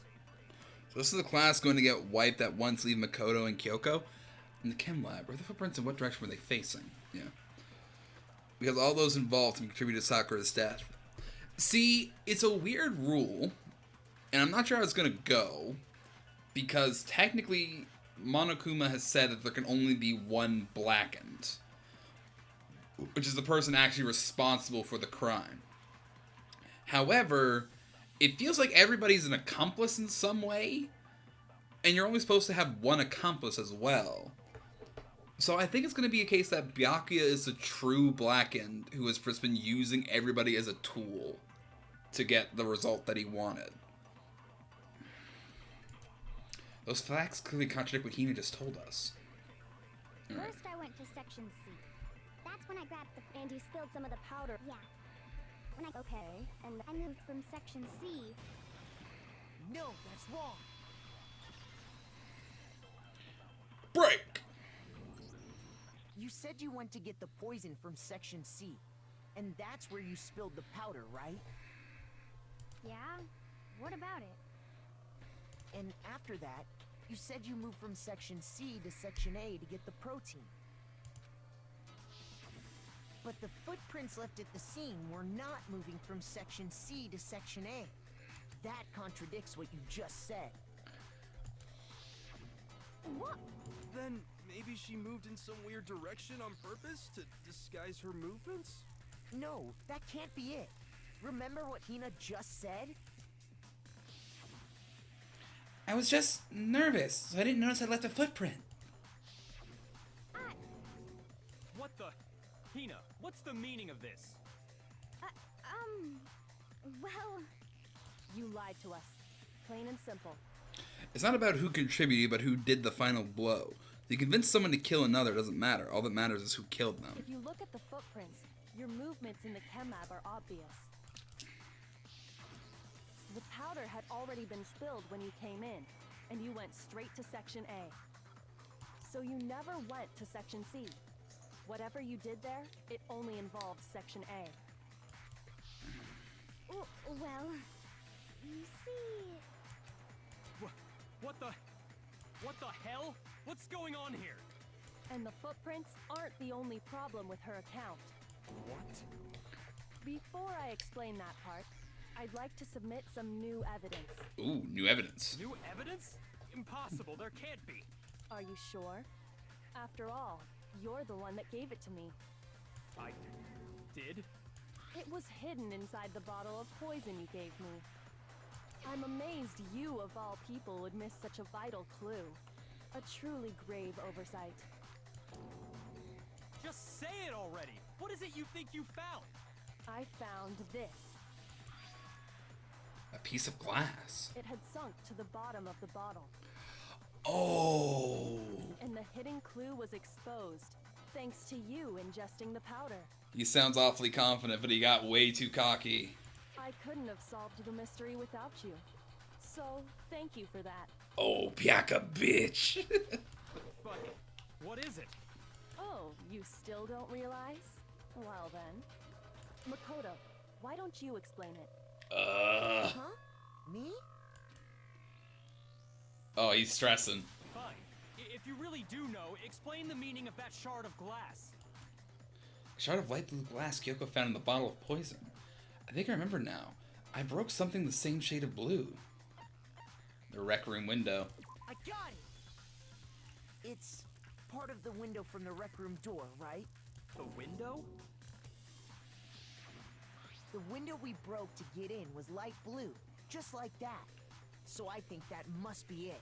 So this is the class going to get wiped at once, leave Makoto and Kyoko in the chem lab. Where the footprints in what direction were they facing? Yeah. Because all those involved can contribute to Sakura's death. See, it's a weird rule, and I'm not sure how it's going to go, because technically Monokuma has said that there can only be one blackened, which is the person actually responsible for the crime. However, it feels like everybody's an accomplice in some way, and you're only supposed to have one accomplice as well. So I think it's going to be a case that Byakuya is the true blackened who has just been using everybody as a tool to get the result that he wanted. Those facts clearly contradict what Hina just told us. Right. First I went to Section C. That's when I grabbed the... And you spilled some of the powder. Yeah. Okay, and I moved from Section C... No, that's wrong. Break! You said you went to get the poison from Section C, and that's where you spilled the powder, right? Yeah? What about it? And after that, you said you moved from Section C to Section A to get the protein. But the footprints left at the scene were not moving from Section C to Section A. That contradicts what you just said. What? Then maybe she moved in some weird direction on purpose to disguise her movements? No, that can't be it. Remember what Hina just said? I was just nervous, so I didn't notice I left a footprint. What the? Hina, what's the meaning of this? Well... You lied to us. Plain and simple. It's not about who contributed, but who did the final blow. You convince someone to kill another, it doesn't matter. All that matters is who killed them. If you look at the footprints, your movements in the chem lab are obvious. The powder had already been spilled when you came in, and you went straight to Section A. So you never went to Section C. Whatever you did there, it only involved Section A. Well, you see... What the hell? What's going on here? And the footprints aren't the only problem with her account. What? Before I explain that part, I'd like to submit some new evidence. Ooh, new evidence. New evidence? Impossible, there can't be. Are you sure? After all, you're the one that gave it to me. I did? It was hidden inside the bottle of poison you gave me. I'm amazed you, of all people, would miss such a vital clue. A truly grave oversight. Just say it already! What is it you think you found? I found this. A piece of glass. It had sunk to the bottom of the bottle. Oh. And the hidden clue was exposed, thanks to you ingesting the powder. He sounds awfully confident, but he got way too cocky. I couldn't have solved the mystery without you. So, thank you for that. Oh, Piaka bitch. But what is it? Oh, you still don't realize? Well then. Makoto, why don't you explain it? Huh? Me? Oh, he's stressing. Fine. If you really do know, explain the meaning of that shard of glass. A shard of light blue glass Kyoko found in the bottle of poison. I think I remember now. I broke something the same shade of blue. The rec room window. I got it! It's part of the window from the rec room door, right? The window? The window we broke to get in was light blue, just like that. So I think that must be it.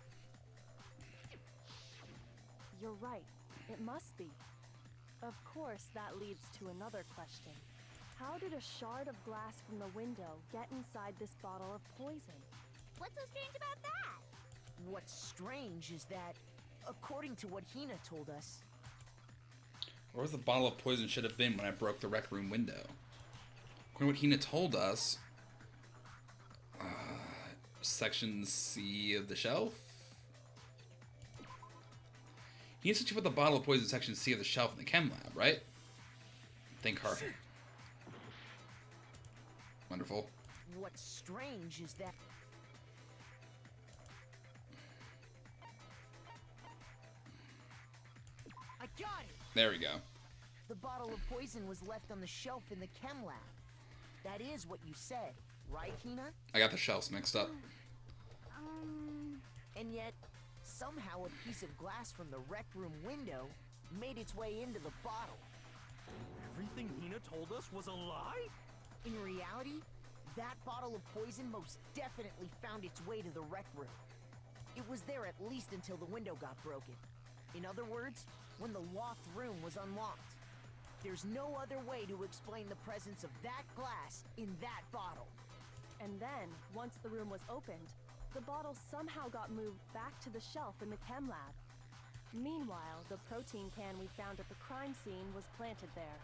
You're right. It must be. Of course, that leads to another question. How did a shard of glass from the window get inside this bottle of poison? What's so strange about that? What's strange is that, according to what Hina told us... Where was the bottle of poison should have been when I broke the rec room window? According to what Hina told us... Section C of the shelf? He said you put the bottle of poison in Section C of the shelf in the chem lab, right? Think harder. Wonderful. What's strange is that... I got it! There we go. The bottle of poison was left on the shelf in the chem lab. That is what you said, right, Hina? I got the shelves mixed up. And yet, somehow a piece of glass from the rec room window made its way into the bottle. Everything Hina told us was a lie? In reality, that bottle of poison most definitely found its way to the rec room. It was there at least until the window got broken. In other words, when the locked room was unlocked. There's no other way to explain the presence of that glass in that bottle. And then, once the room was opened, the bottle somehow got moved back to the shelf in the chem lab. Meanwhile, the protein can we found at the crime scene was planted there.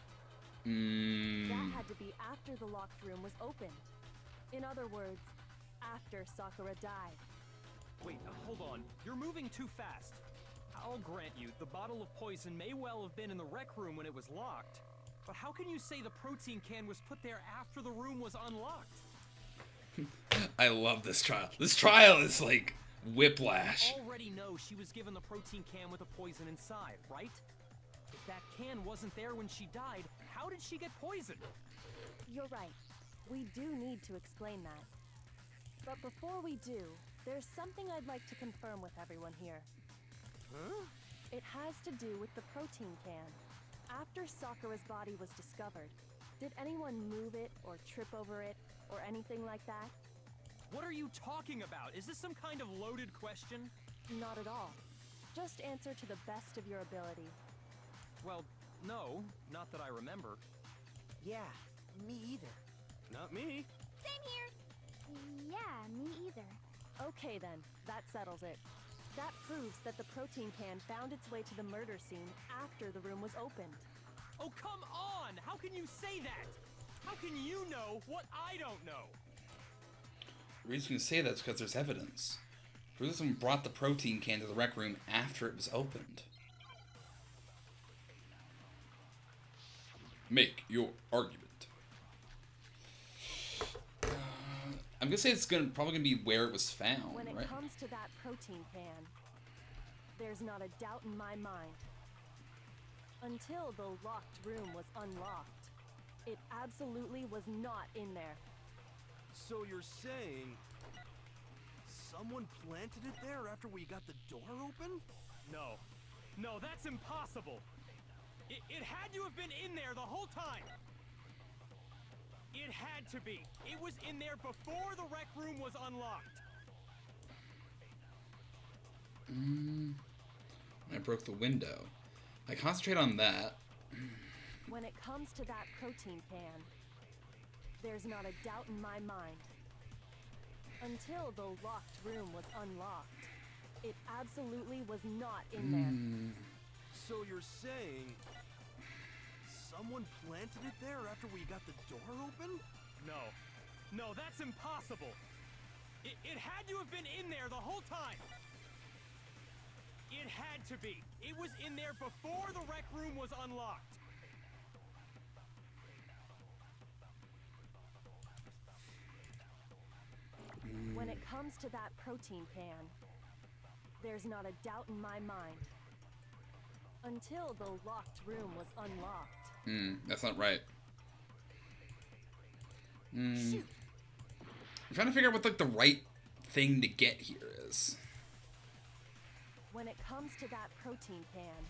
That had to be after the locked room was opened. In other words, after Sakura died. Wait, hold on. You're moving too fast. I'll grant you, the bottle of poison may well have been in the rec room when it was locked. But how can you say the protein can was put there after the room was unlocked? I love this trial. This trial is like whiplash. You already know she was given the protein can with the poison inside, right? If that can wasn't there when she died, how did she get poisoned? You're right. We do need to explain that. But before we do, there's something I'd like to confirm with everyone here. Huh? It has to do with the protein can. After Sakura's body was discovered, did anyone move it or trip over it or anything like that? What are you talking about? Is this some kind of loaded question? Not at all. Just answer to the best of your ability. Well, no, not that I remember. Yeah, me either. Not me. Same here. Yeah, me either. Okay then, that settles it. That proves that the protein can found its way to the murder scene after the room was opened. Oh, come on! How can you say that? How can you know what I don't know? The reason you can say that is because there's evidence. Prove someone brought the protein can to the rec room after it was opened. Make your argument. I'm gonna say it's probably gonna be where it was found, When it right? comes to that protein can, there's not a doubt in my mind. Until the locked room was unlocked, it absolutely was not in there. So you're saying someone planted it there after we got the door open? No. No, that's impossible. It had to have been in there the whole time. It had to be. It was in there before the rec room was unlocked. I broke the window. I concentrate on that. When it comes to that protein can, there's not a doubt in my mind. Until the locked room was unlocked, it absolutely was not in there. So you're saying someone planted it there after we got the door open? No. No, that's impossible. It had to have been in there the whole time. It had to be. It was in there before the rec room was unlocked. When it comes to that protein can, there's not a doubt in my mind. Until the locked room was unlocked. That's not right. Shoot. I'm trying to figure out what like the right thing to get here is. When it comes to that protein can,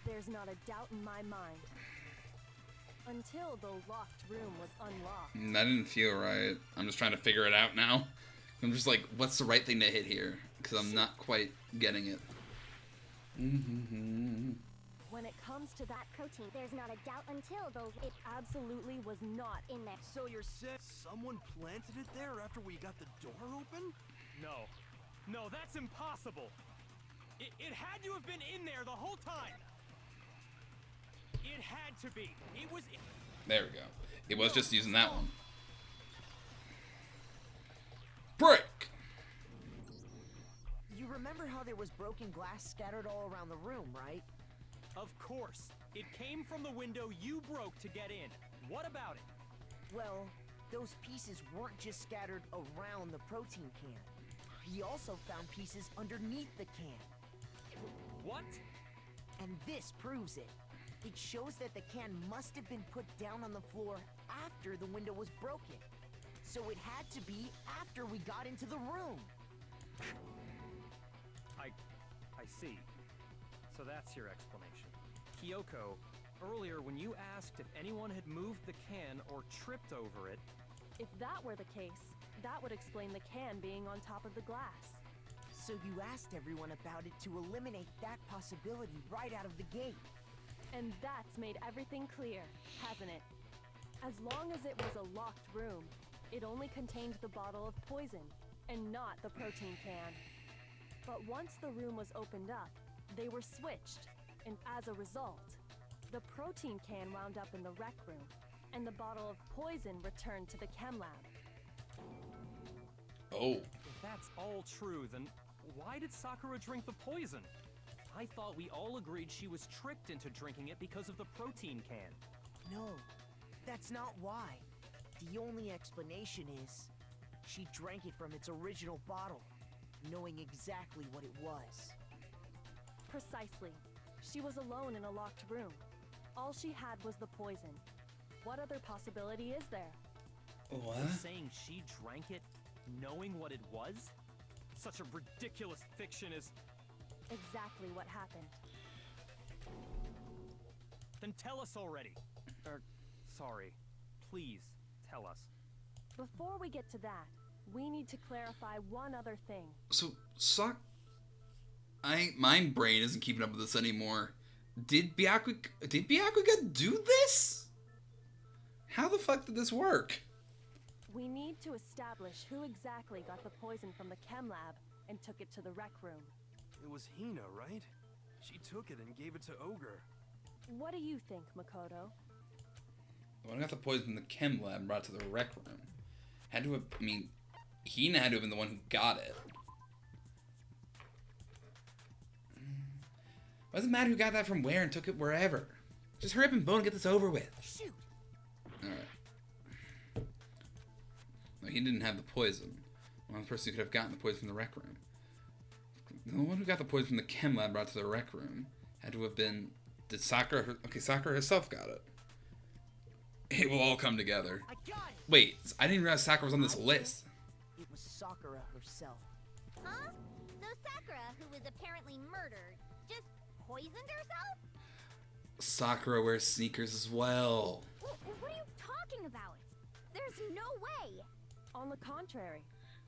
there's not a doubt in my mind. Until the locked room was unlocked. That didn't feel right. I'm just trying to figure it out now. I'm just like, what's the right thing to hit here? Because I'm not quite getting it. When it comes to that protein, There's not a doubt until it absolutely was not in there. So you're saying someone planted it there after we got the door open? No. No, that's impossible. It had to have been in there the whole time. It had to be. It was. There we go. It was just using that one. Break! You remember how there was broken glass scattered all around the room, right? Of course. It came from the window you broke to get in. What about it? Well, those pieces weren't just scattered around the protein can. He also found pieces underneath the can. What? And this proves it. It shows that the can must have been put down on the floor after the window was broken. So it had to be after we got into the room. I see. So that's your explanation. Kyoko, earlier when you asked if anyone had moved the can or tripped over it... If that were the case, that would explain the can being on top of the glass. So you asked everyone about it to eliminate that possibility right out of the gate. And that's made everything clear, hasn't it? As long as it was a locked room, it only contained the bottle of poison, and not the protein can. But once the room was opened up, they were switched, and as a result, the protein can wound up in the rec room, and the bottle of poison returned to the chem lab. Oh. If that's all true, then why did Sakura drink the poison? I thought we all agreed she was tricked into drinking it because of the protein can. No, that's not why. The only explanation is she drank it from its original bottle, knowing exactly what it was. Precisely. She was alone in a locked room. All she had was the poison. What other possibility is there? What? You're saying she drank it knowing what it was? Such a ridiculous fiction is... Exactly what happened. Then tell us already. Sorry. Please, tell us. Before we get to that, we need to clarify one other thing. So, my brain isn't keeping up with this anymore. Did Byakuya do this? How the fuck did this work? We need to establish who exactly got the poison from the chem lab and took it to the rec room. It was Hina, right? She took it and gave it to Ogre. What do you think, Makoto? When I got the poison from the chem lab and brought it to the rec room, had to have, Hina had to have been the one who got it. Doesn't matter who got that from where and took it wherever. Just hurry up and vote and get this over with. Shoot! Alright. No, he didn't have the poison. One person who could have gotten the poison from the rec room. The one who got the poison from the chem lab brought to the rec room had to have been... Did Sakura... Okay, Sakura herself got it. It will all come together. I got it! Wait, I didn't even realize Sakura was on this list. It was Sakura herself. Huh? So Sakura, who was apparently murdered, just poisoned herself? Sakura wears sneakers as well. What are you talking about? There's no way! On the contrary,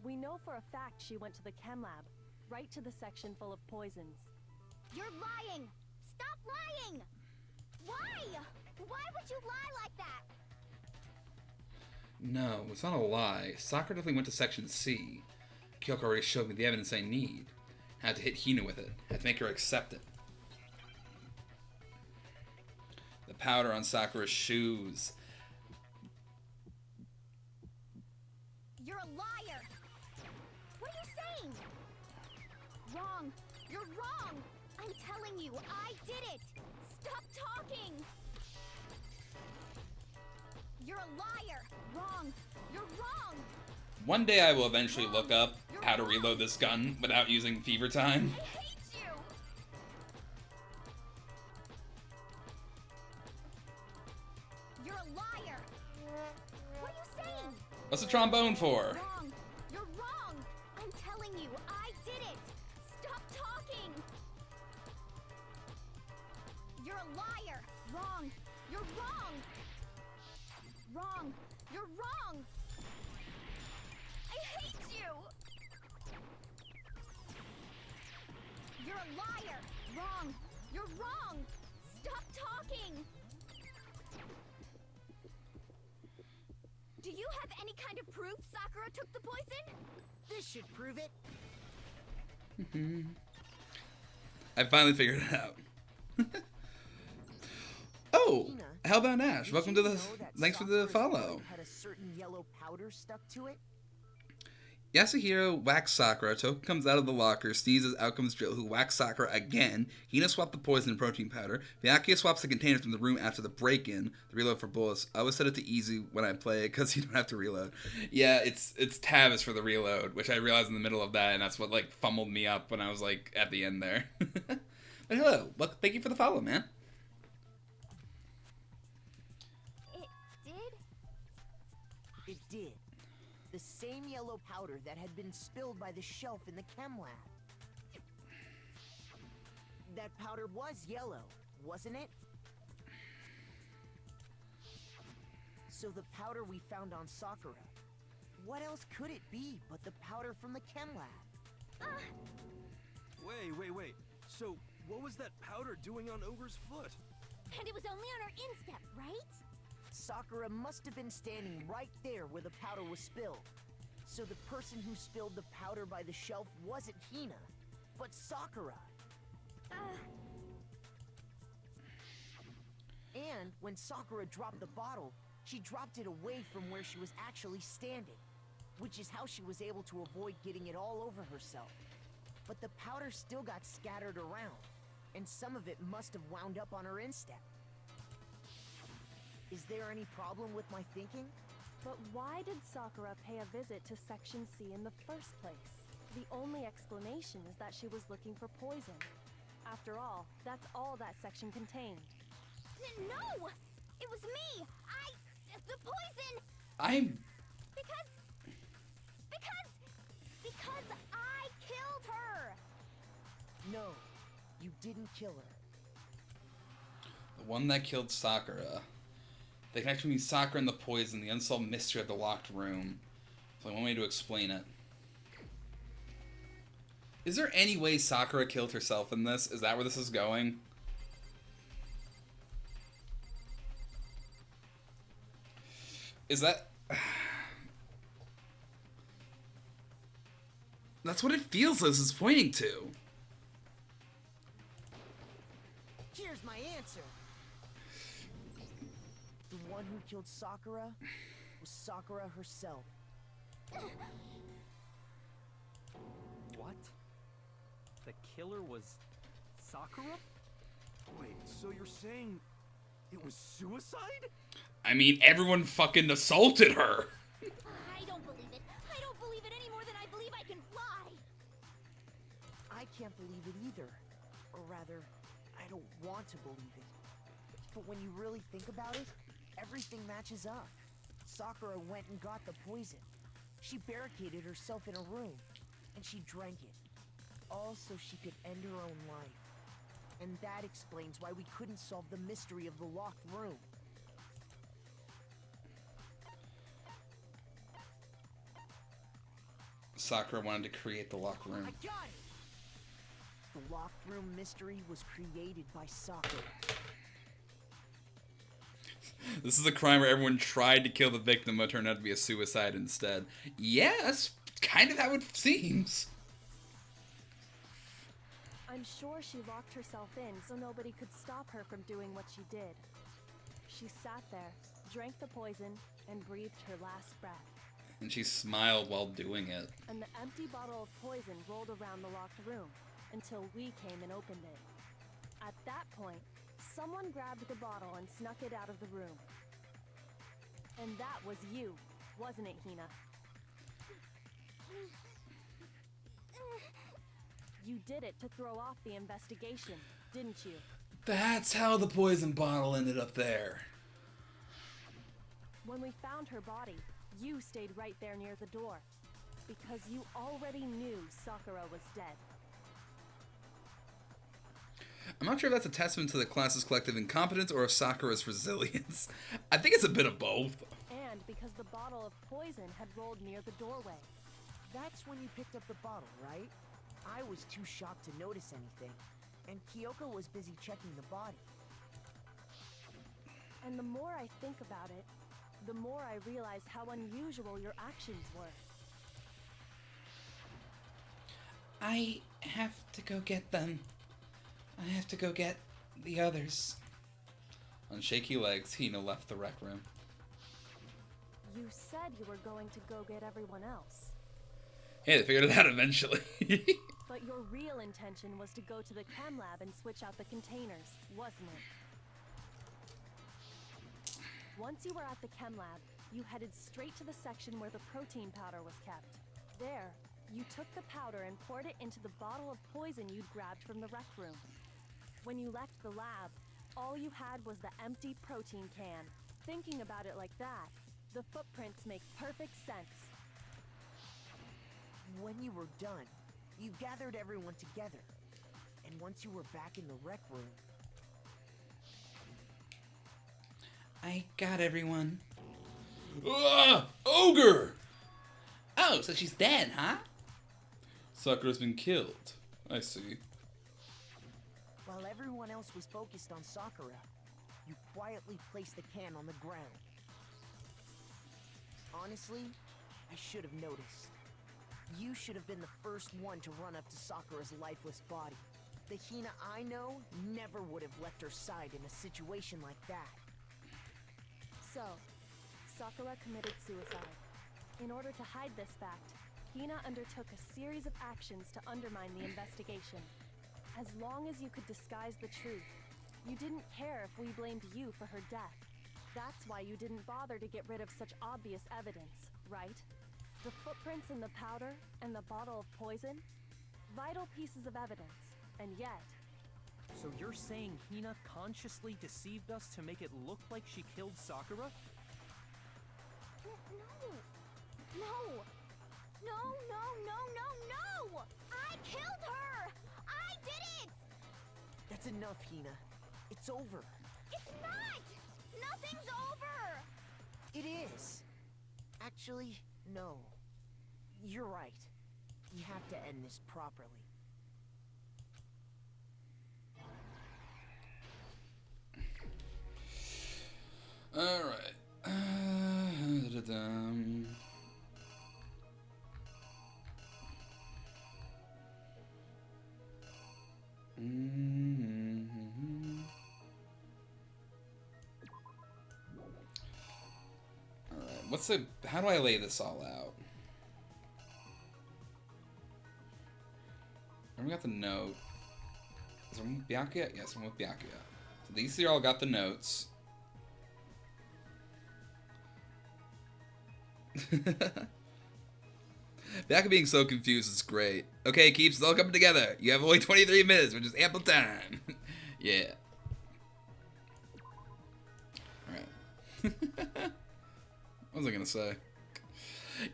we know for a fact she went to the chem lab, right to the section full of poisons. You're lying! Stop lying! Why? Why would you lie like that? No, it's not a lie. Sakura definitely went to Section C. Kyoko already showed me the evidence I need. Had to hit Hina with it. Had to make her accept it. The powder on Sakura's shoes. You're a liar! What are you saying? Wrong! You're wrong! I'm telling you, I did it! Stop talking! You're a liar! Wrong! You're wrong! One day I will eventually look up how to reload this gun without using fever time. I hate you! You're a liar! What are you saying? What's the trombone for? Wrong! You're wrong! I'm telling you, I did it! Stop talking! You're a liar! Wrong! You're wrong! Wrong! You're wrong! I hate you! You're a liar! Wrong! You're wrong! Stop talking! Do you have any kind of proof Sakura took the poison? This should prove it. I finally figured it out. Oh! Hina, Hellbound Ash, did welcome you to the... know that Thanks for the Sakura's follow. blood had a certain yellow powder stuck to it? Yasuhiro whacks Sakura. Toku comes out of the locker. Sneezes. Out comes Jill, who whacks Sakura again. Hina swapped the poison and protein powder. Byakuya swaps the containers from the room after the break-in. The reload for bullets. I always set it to easy when I play it because you don't have to reload. Yeah, it's tab is for the reload, which I realized in the middle of that, and that's what like fumbled me up when I was like at the end there. But hello, well, thank you for the follow, man. It did? It did. The same yellow powder that had been spilled by the shelf in the chem lab. That powder was yellow, wasn't it? So the powder we found on Sakura, what else could it be but the powder from the chem lab? Wait. So, what was that powder doing on Ogre's foot? And it was only on her instep, right? Sakura must have been standing right there where the powder was spilled. So the person who spilled the powder by the shelf wasn't Hina, but Sakura. And when Sakura dropped the bottle, she dropped it away from where she was actually standing, which is how she was able to avoid getting it all over herself. But the powder still got scattered around, and some of it must have wound up on her instep. Is there any problem with my thinking? But why did Sakura pay a visit to Section C in the first place? The only explanation is that she was looking for poison. After all, that's all that section contained. No! It was me! The poison! Because I killed her! No, you didn't kill her. The one that killed Sakura. The connection between Sakura and the poison, the unsolved mystery of the locked room. So one way to explain it. Is there any way Sakura killed herself in this? Is that where this is going? Is that... That's what it feels like this is pointing to. Here's my answer. The one who killed Sakura was Sakura herself. What? The killer was Sakura? Wait, so you're saying It was suicide? I mean, everyone fucking assaulted her. I don't believe it. I don't believe it any more than I believe I can fly. I can't believe it either. Or rather, I don't want to believe it. But when you really think about it, everything matches up. Sakura went and got the poison. She barricaded herself in a room, and she drank it. All so she could end her own life. And that explains why we couldn't solve the mystery of the locked room. Sakura wanted to create the locked room. I got it! The locked room mystery was created by Sakura. This is a crime where everyone tried to kill the victim, but turned out to be a suicide instead. Yeah, that's kind of how it seems. I'm sure she locked herself in so nobody could stop her from doing what she did. She sat there, drank the poison, and breathed her last breath. And she smiled while doing it. And the empty bottle of poison rolled around the locked room until we came and opened it. At that point, someone grabbed the bottle and snuck it out of the room. And that was you, wasn't it, Hina? You did it to throw off the investigation, didn't you? That's how the poison bottle ended up there. When we found her body, you stayed right there near the door. Because you already knew Sakura was dead. I'm not sure if that's a testament to the class's collective incompetence or of Sakura's resilience. I think it's a bit of both. And because the bottle of poison had rolled near the doorway. That's when you picked up the bottle, right? I was too shocked to notice anything, and Kyoko was busy checking the body. And the more I think about it, the more I realize how unusual your actions were. I have to go get them. I have to go get the others. On shaky legs, Hina left the rec room. You said you were going to go get everyone else. Hey, they figured it out eventually. But your real intention was to go to the chem lab and switch out the containers, wasn't it? Once you were at the chem lab, you headed straight to the section where the protein powder was kept. There, you took the powder and poured it into the bottle of poison you'd grabbed from the rec room. When you left the lab, all you had was the empty protein can. Thinking about it like that, the footprints make perfect sense. When you were done, you gathered everyone together. And once you were back in the rec room... I got everyone. Ogre! Oh, so she's dead, huh? Sakura's been killed. I see. While everyone else was focused on Sakura, you quietly placed the can on the ground. Honestly, I should have noticed. You should have been the first one to run up to Sakura's lifeless body. The Hina I know never would have left her side in a situation like that. So, Sakura committed suicide. In order to hide this fact, Hina undertook a series of actions to undermine the investigation. As long as you could disguise the truth, you didn't care if we blamed you for her death. That's why you didn't bother to get rid of such obvious evidence, right? The footprints in the powder and the bottle of poison? Vital pieces of evidence, and yet... So you're saying Hina consciously deceived us to make it look like she killed Sakura? No! No! No, no, no, no, no! I killed her! I did it! That's enough, Hina. It's over. It's not! Nothing's over! It is. Actually, no. You're right. We have to end this properly. Alright. Alright, how do I lay this all out? We got the note. Is everyone with Byakuya? Yes, I'm with Byakuya. So these three all got the notes. Byakuya being so confused is great. Okay, keeps it's all coming together. You have only 23 minutes, which is ample time. Yeah. Alright. What was I gonna say?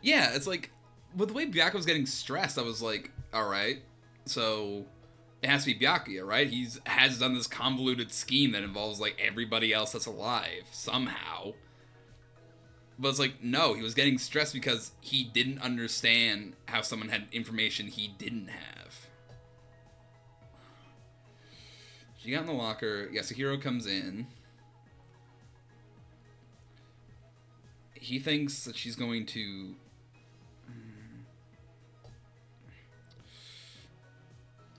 Yeah, it's like, with the way Byakuya was getting stressed, I was like, alright, so it has to be Byakuya, right? Has done this convoluted scheme that involves, like, everybody else that's alive, somehow. But it's like, no, he was getting stressed because he didn't understand how someone had information he didn't have. She got in the locker. Yasuhiro comes in. He thinks that she's going to...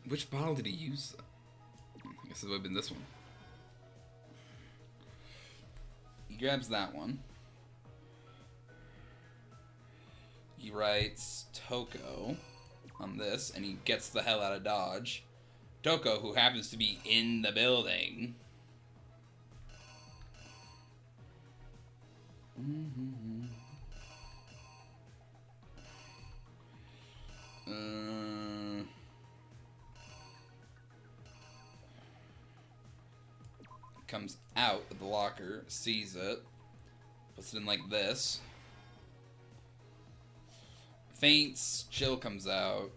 Which bottle did he use? I guess it would have been this one. He grabs that one. He writes Toko on this, and he gets the hell out of Dodge. Toko, who happens to be in the building. Comes out of the locker, sees it, puts it in like this. Faints, Chill comes out.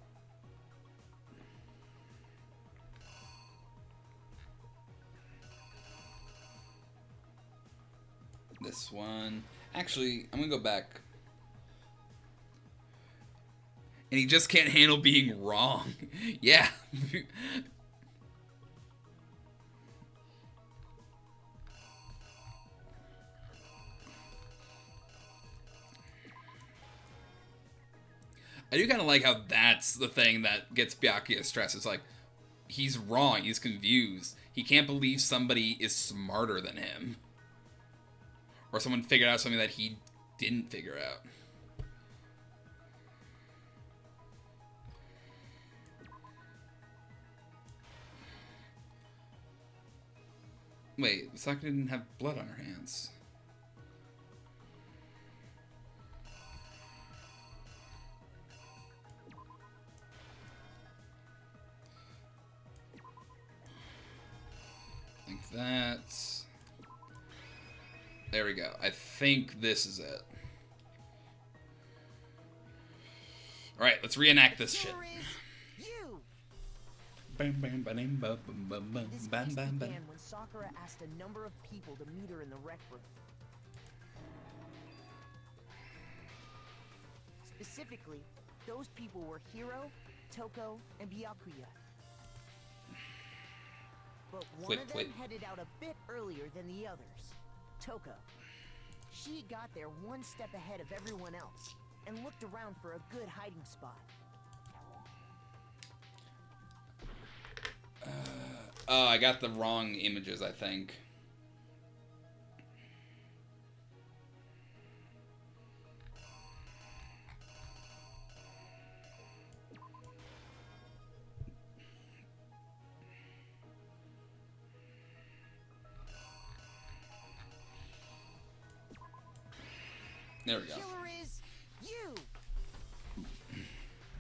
This one. Actually, I'm gonna go back. And he just can't handle being wrong. Yeah. I do kind of like how that's the thing that gets Byakuya stressed. It's like, he's wrong, he's confused. He can't believe somebody is smarter than him. Or someone figured out something that he didn't figure out. Wait, Sakura didn't have blood on her hands. Like that. There we go. I think this is it. Alright, let's reenact this shit. This case began when Sakura asked a number of people to meet her in the rec room. Specifically, those people were Hiro, Toko, and Byakuya. But one of them headed out a bit earlier than the others. Toko. She got there one step ahead of everyone else and looked around for a good hiding spot. Oh, I got the wrong images, I think. There we go. Killer is you.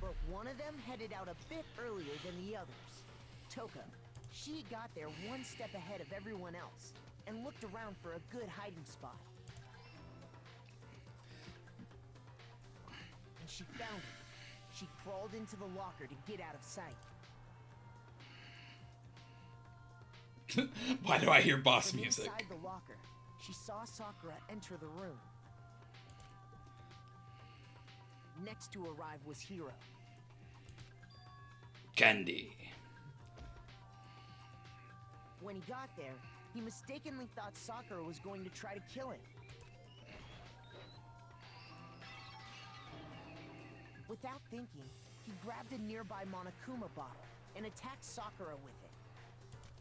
But one of them headed out a bit earlier than the others. Toko. She got there one step ahead of everyone else and looked around for a good hiding spot. And she found it. She crawled into the locker to get out of sight. Why do I hear boss From music? inside the locker, she saw Sakura enter the room. Next to arrive was Hiro. Candy. When he got there, he mistakenly thought Sakura was going to try to kill him. Without thinking, he grabbed a nearby Monokuma bottle and attacked Sakura with it.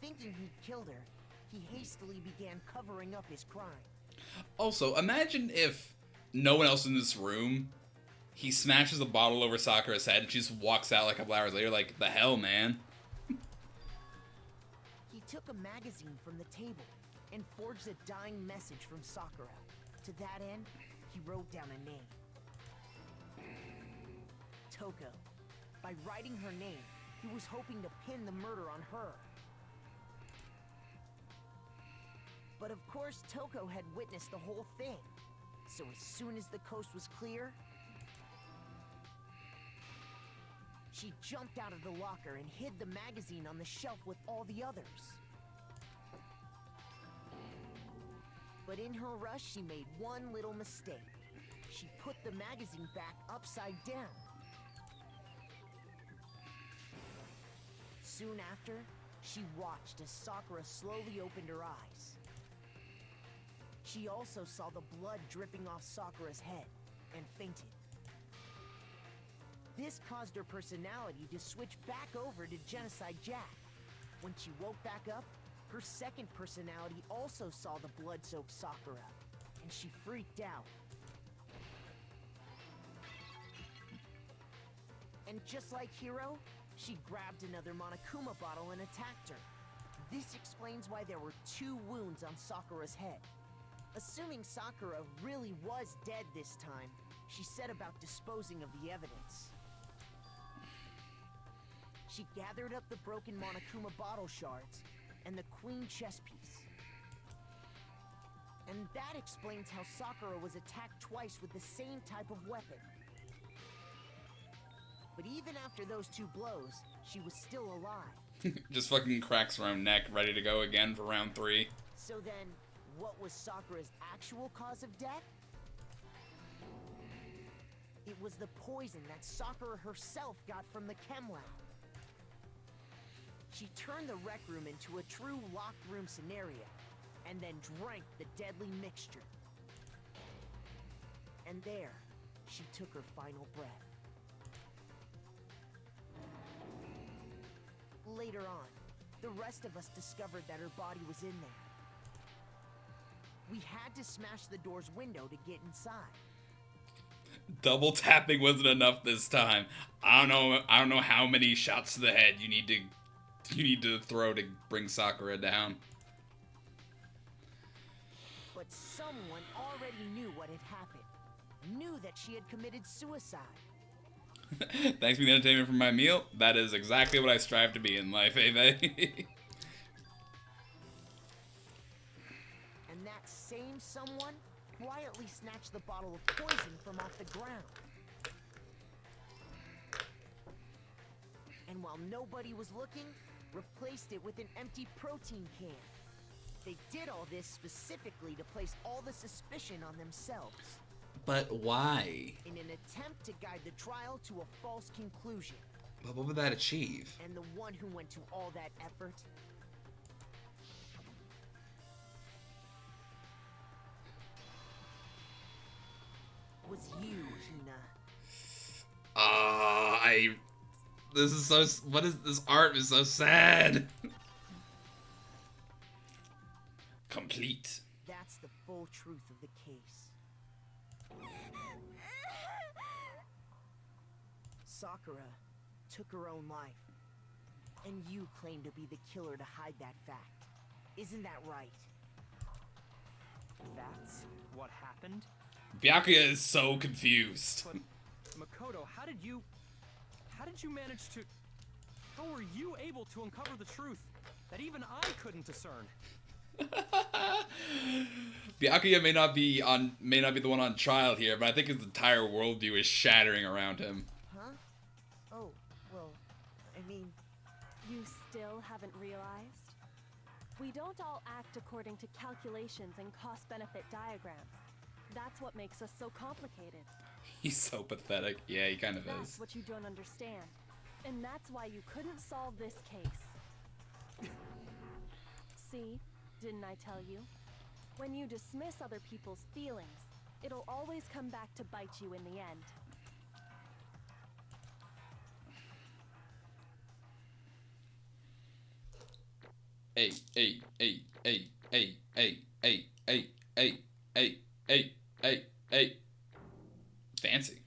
Thinking he'd killed her, he hastily began covering up his crime. Also, imagine if no one else in this room, he smashes a bottle over Sakura's head and she just walks out like a couple hours later, like, the hell, man? He took a magazine from the table and forged a dying message from Sakura. To that end, he wrote down a name. Toko. By writing her name, he was hoping to pin the murder on her. But of course, Toko had witnessed the whole thing. So as soon as the coast was clear, she jumped out of the locker and hid the magazine on the shelf with all the others. But in her rush, she made one little mistake. She put the magazine back upside down. Soon after, she watched as Sakura slowly opened her eyes. She also saw the blood dripping off Sakura's head and fainted. This caused her personality to switch back over to Genocide Jack. When she woke back up, her second personality also saw the blood-soaked Sakura, and she freaked out. And just like Hiro, she grabbed another Monokuma bottle and attacked her. This explains why there were 2 wounds on Sakura's head. Assuming Sakura really was dead this time, she set about disposing of the evidence. She gathered up the broken Monokuma bottle shards and the queen chess piece. And that explains how Sakura was attacked twice with the same type of weapon. But even after those 2 blows, she was still alive. Just fucking cracks her own neck, ready to go again for round 3. So then, what was Sakura's actual cause of death? It was the poison that Sakura herself got from the chem lab. She turned the rec room into a true locked room scenario, and then drank the deadly mixture. And there, she took her final breath. Later on, the rest of us discovered that her body was in there. We had to smash the door's window to get inside. Double tapping wasn't enough this time. I don't know how many shots to the head you need to throw to bring Sakura down. But someone already knew what had happened. Knew that she had committed suicide. Thanks for the entertainment for my meal. That is exactly what I strive to be in life, Ave. And that same someone quietly snatched the bottle of poison from off the ground. And while nobody was looking, replaced it with an empty protein can. They did all this specifically to place all the suspicion on themselves. But why? In an attempt to guide the trial to a false conclusion. But what would that achieve? And the one who went to all that effort was you, Hina. This is so. What is this art? Is so sad. Complete. That's the full truth of the case. Sakura took her own life, and you claim to be the killer to hide that fact. Isn't that right? That's what happened? Byakuya is so confused. But Makoto, how did you manage to... How were you able to uncover the truth that even I couldn't discern? Byakuya may not be the one on trial here, but I think his entire worldview is shattering around him. Huh? Oh, well, I mean... You still haven't realized? We don't all act according to calculations and cost-benefit diagrams. That's what makes us so complicated. He's so pathetic. Yeah, he kind of That's is. what you don't understand. And that's why you couldn't solve this case. See? Didn't I tell you? When you dismiss other people's feelings, it'll always come back to bite you in the end. Hey, hey, hey, hey, hey, hey, hey, hey, hey, hey, hey, hey, hey. Fancy.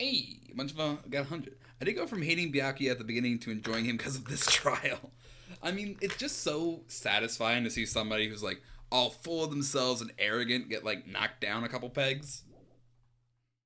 Hey, a bunch of got 100. I did go from hating Byakuya at the beginning to enjoying him because of this trial. I mean, it's just so satisfying to see somebody who's like all full of themselves and arrogant get like knocked down a couple pegs.